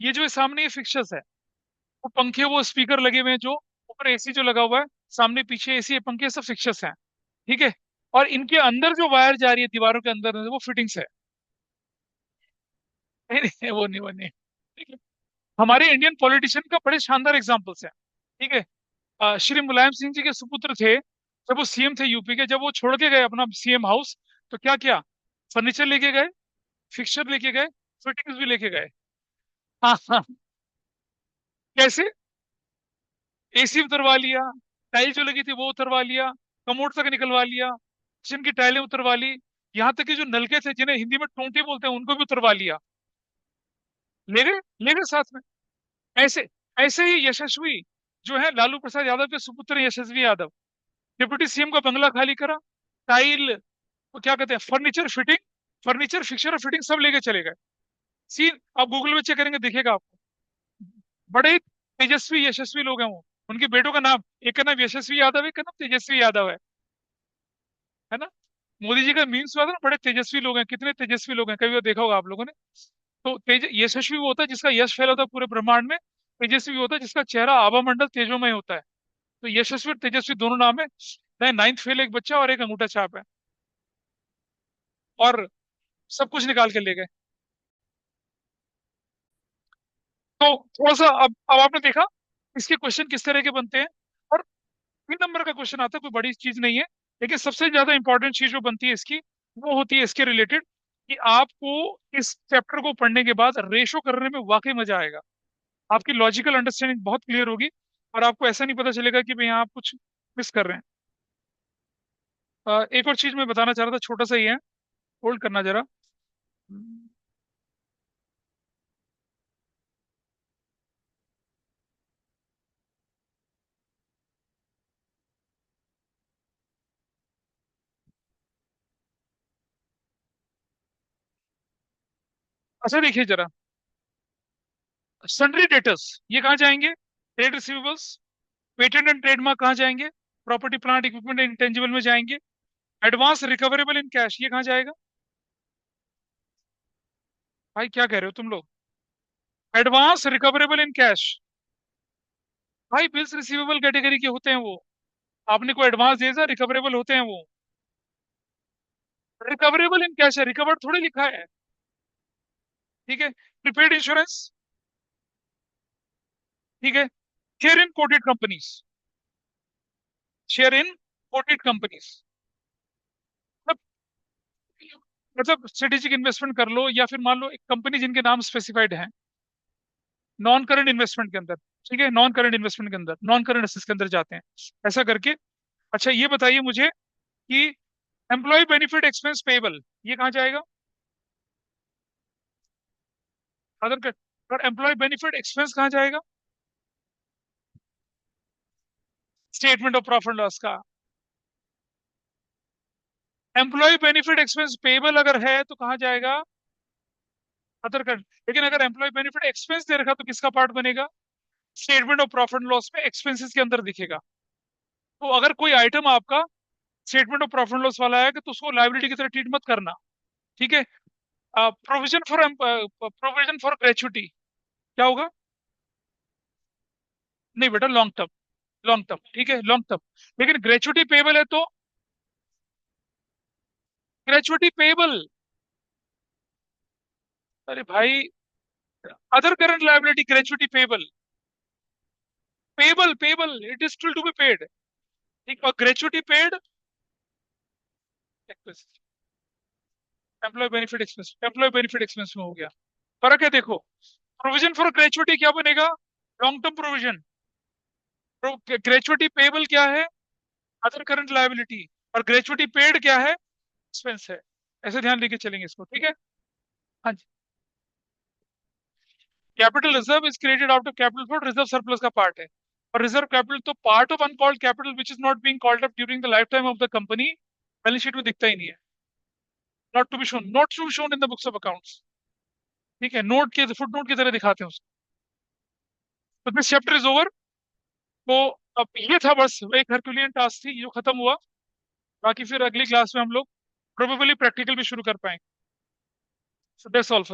ये जो सामने ये फिक्चर्स है, वो पंखे, वो स्पीकर लगे हुए हैं जो, ऊपर एसी जो लगा हुआ है, सामने पीछे एसी, पंखे, सब फिक्चर्स हैं। ठीक है। और इनके अंदर जो वायर जा रही है दीवारों के अंदर, वो फिटिंग्स है। नहीं नहीं, वो नहीं, वो नहीं। ठीक है। हमारे इंडियन पॉलिटिशियन का बड़े शानदार एग्जाम्पल्स हैं। ठीक है। श्री मुलायम सिंह जी के सुपुत्र थे, जब वो सीएम थे यूपी के, जब वो छोड़ के गए अपना सीएम हाउस, तो क्या किया, फर्नीचर लेके गए, फिक्सचर लेके गए, फिटिंग्स भी लेके गए। हाँ हाँ। कैसे, एसी उतरवा लिया, टाइल जो लगी थी वो उतरवा लिया, कमोड तक निकलवा लिया, किचन की टाइलें उतरवा ली, यहाँ तक कि जो नलके थे जिन्हें हिंदी में टोंटे बोलते हैं उनको भी उतरवा लिया। ले गए, ले गए साथ में। ऐसे, ऐसे ही यशस्वी जो है लालू प्रसाद यादव के सुपुत्र हैं, यशस्वी यादव, डिप्टी सीएम का बंगला खाली करा, टाइल, वो क्या कहते हैं, फर्नीचर फिटिंग, फर्नीचर फिक्सर और फिटिंग सब लेके चले गए। सीन आप गूगल में चेक करेंगे दिखेगा आपको। बड़े ही तेजस्वी यशस्वी लोग हैं वो। उनके बेटों का नाम, एक का नाम यशस्वी यादव है, एक का नाम तेजस्वी यादव है ना। मोदी जी का मीम्स हुआ था ना, बड़े तेजस्वी लोग हैं, कितने तेजस्वी लोग हैं, कभी वो देखा होगा आप लोगों ने। तो तेज यशस्वी वो होता है जिसका यश फैला होता है पूरे ब्रह्मांड में। तेजस्वी वो होता है जिसका चेहरा आभा मंडल तेजोमय होता है। तो यशस्वी और तेजस्वी दोनों नाम है। नाइन्थ फेल एक बच्चा और एक अंगूठा छाप है। और सब कुछ निकाल के ले गए। तो थोड़ा सा अब आपने देखा इसके क्वेश्चन किस तरह के बनते हैं। और 3 नंबर का क्वेश्चन आता है, कोई बड़ी चीज नहीं है। लेकिन सबसे ज्यादा इंपॉर्टेंट चीज जो बनती है इसकी, वो होती है इसके रिलेटेड, कि आपको इस चैप्टर को पढ़ने के बाद रेशो करने में वाकई मजा आएगा। आपकी लॉजिकल अंडरस्टैंडिंग बहुत क्लियर होगी, और आपको ऐसा नहीं पता चलेगा कि भाई यहाँ आप कुछ मिस कर रहे हैं। एक और चीज मैं बताना चाह रहा था, छोटा सा ही है, होल्ड करना जरा। अच्छा देखिए जरा, सन्ड्री डेटर्स ये कहाँ जाएंगे, trade receivables, patent and trademark कहाँ जाएंगे, प्रॉपर्टी प्लांट इक्विपमेंट इंटेंजिबल में जाएंगे। एडवांस रिकवरेबल इन कैश ये कहाँ जाएगा। भाई क्या कह रहे हो तुम लोग, एडवांस रिकवरेबल इन कैश। भाई बिल्स रिसीवेबल कैटेगरी के होते हैं वो, आपने कोई एडवांस दिया था, रिकवरेबल होते हैं वो। रिकवरेबल इन कैश है, रिकवर्ड थोड़ी लिखा है। ठीक है। Prepaid insurance. ठीक है। Share in coated companies, share in coated companies, मतलब, मतलब स्ट्रेटेजिक इन्वेस्टमेंट कर लो, या फिर मान लो एक कंपनी जिनके नाम स्पेसिफाइड हैं नॉन करंट इन्वेस्टमेंट के अंदर। ठीक है, नॉन करंट इन्वेस्टमेंट के अंदर, नॉन करंट एसेट्स के अंदर जाते हैं, ऐसा करके। अच्छा ये बताइए मुझे कि एम्प्लॉय बेनिफिट एक्सपेंस पेबल ये कहाँ जाएगा, अदर कर, और एम्प्लॉय बेनिफिट एक्सपेंस कहाँ जाएगा, स्टेटमेंट ऑफ प्रॉफिट लॉस का। एम्प्लॉय बेनिफिट एक्सपेंस पेबल अगर है तो कहाँ जाएगा, अदर कर। लेकिन अगर एम्प्लॉय बेनिफिट एक्सपेंस दे रखा तो किसका पार्ट बनेगा, स्टेटमेंट ऑफ प्रॉफिट लॉस में एक्सपेंसेस के अंदर दिखेगा। तो अगर कोई आइटम आपका स्टेटमेंट ऑफ प्रॉफिट लॉस वाला है तो उसको लाइबिलिटी की तरह ट्रीट मत करना। ठीक है। Provision for, provision for gratuity क्या होगा, नहीं बेटा लॉन्ग टर्म, लॉन्ग टर्म, ठीक है लॉन्ग टर्म। लेकिन ग्रेचुटी पेबल है तो, ग्रेचुटी पेबल, अरे भाई, other current liability gratuity payable, payable payable it is still to be paid. ठीक, और gratuity paid employee benefit expense, employee benefit expense में हो गया। फर्क है देखो। प्रोविजन फॉर ग्रेचुइटी क्या बनेगा? Long term provision. Gratuity payable क्या है? Other current liability. और ग्रेचुइटी पेड क्या है? एक्सपेंस है। ऐसे ध्यान लेके चलेंगे इसको, ठीक है। हाँ जी। Capital reserve is created out of capital flow, reserve surplus का पार्ट है। और रिजर्व कैपिटल तो part of uncalled capital which is not being called up during the life time of the company, balance sheet में दिखता ही नहीं है। Not to be shown, not to be shown in the books of accounts. ठीक है, note के foot note की तरह दिखाते हैं उसको। तो दिस चैप्टर इज ओवर। तो अब ये था बस एक हरक्यूलियन टास्क थी जो खत्म हुआ। बाकी फिर अगली क्लास में हम लोग प्रोबेबली प्रैक्टिकल भी शुरू कर पाएंगे। So that's all.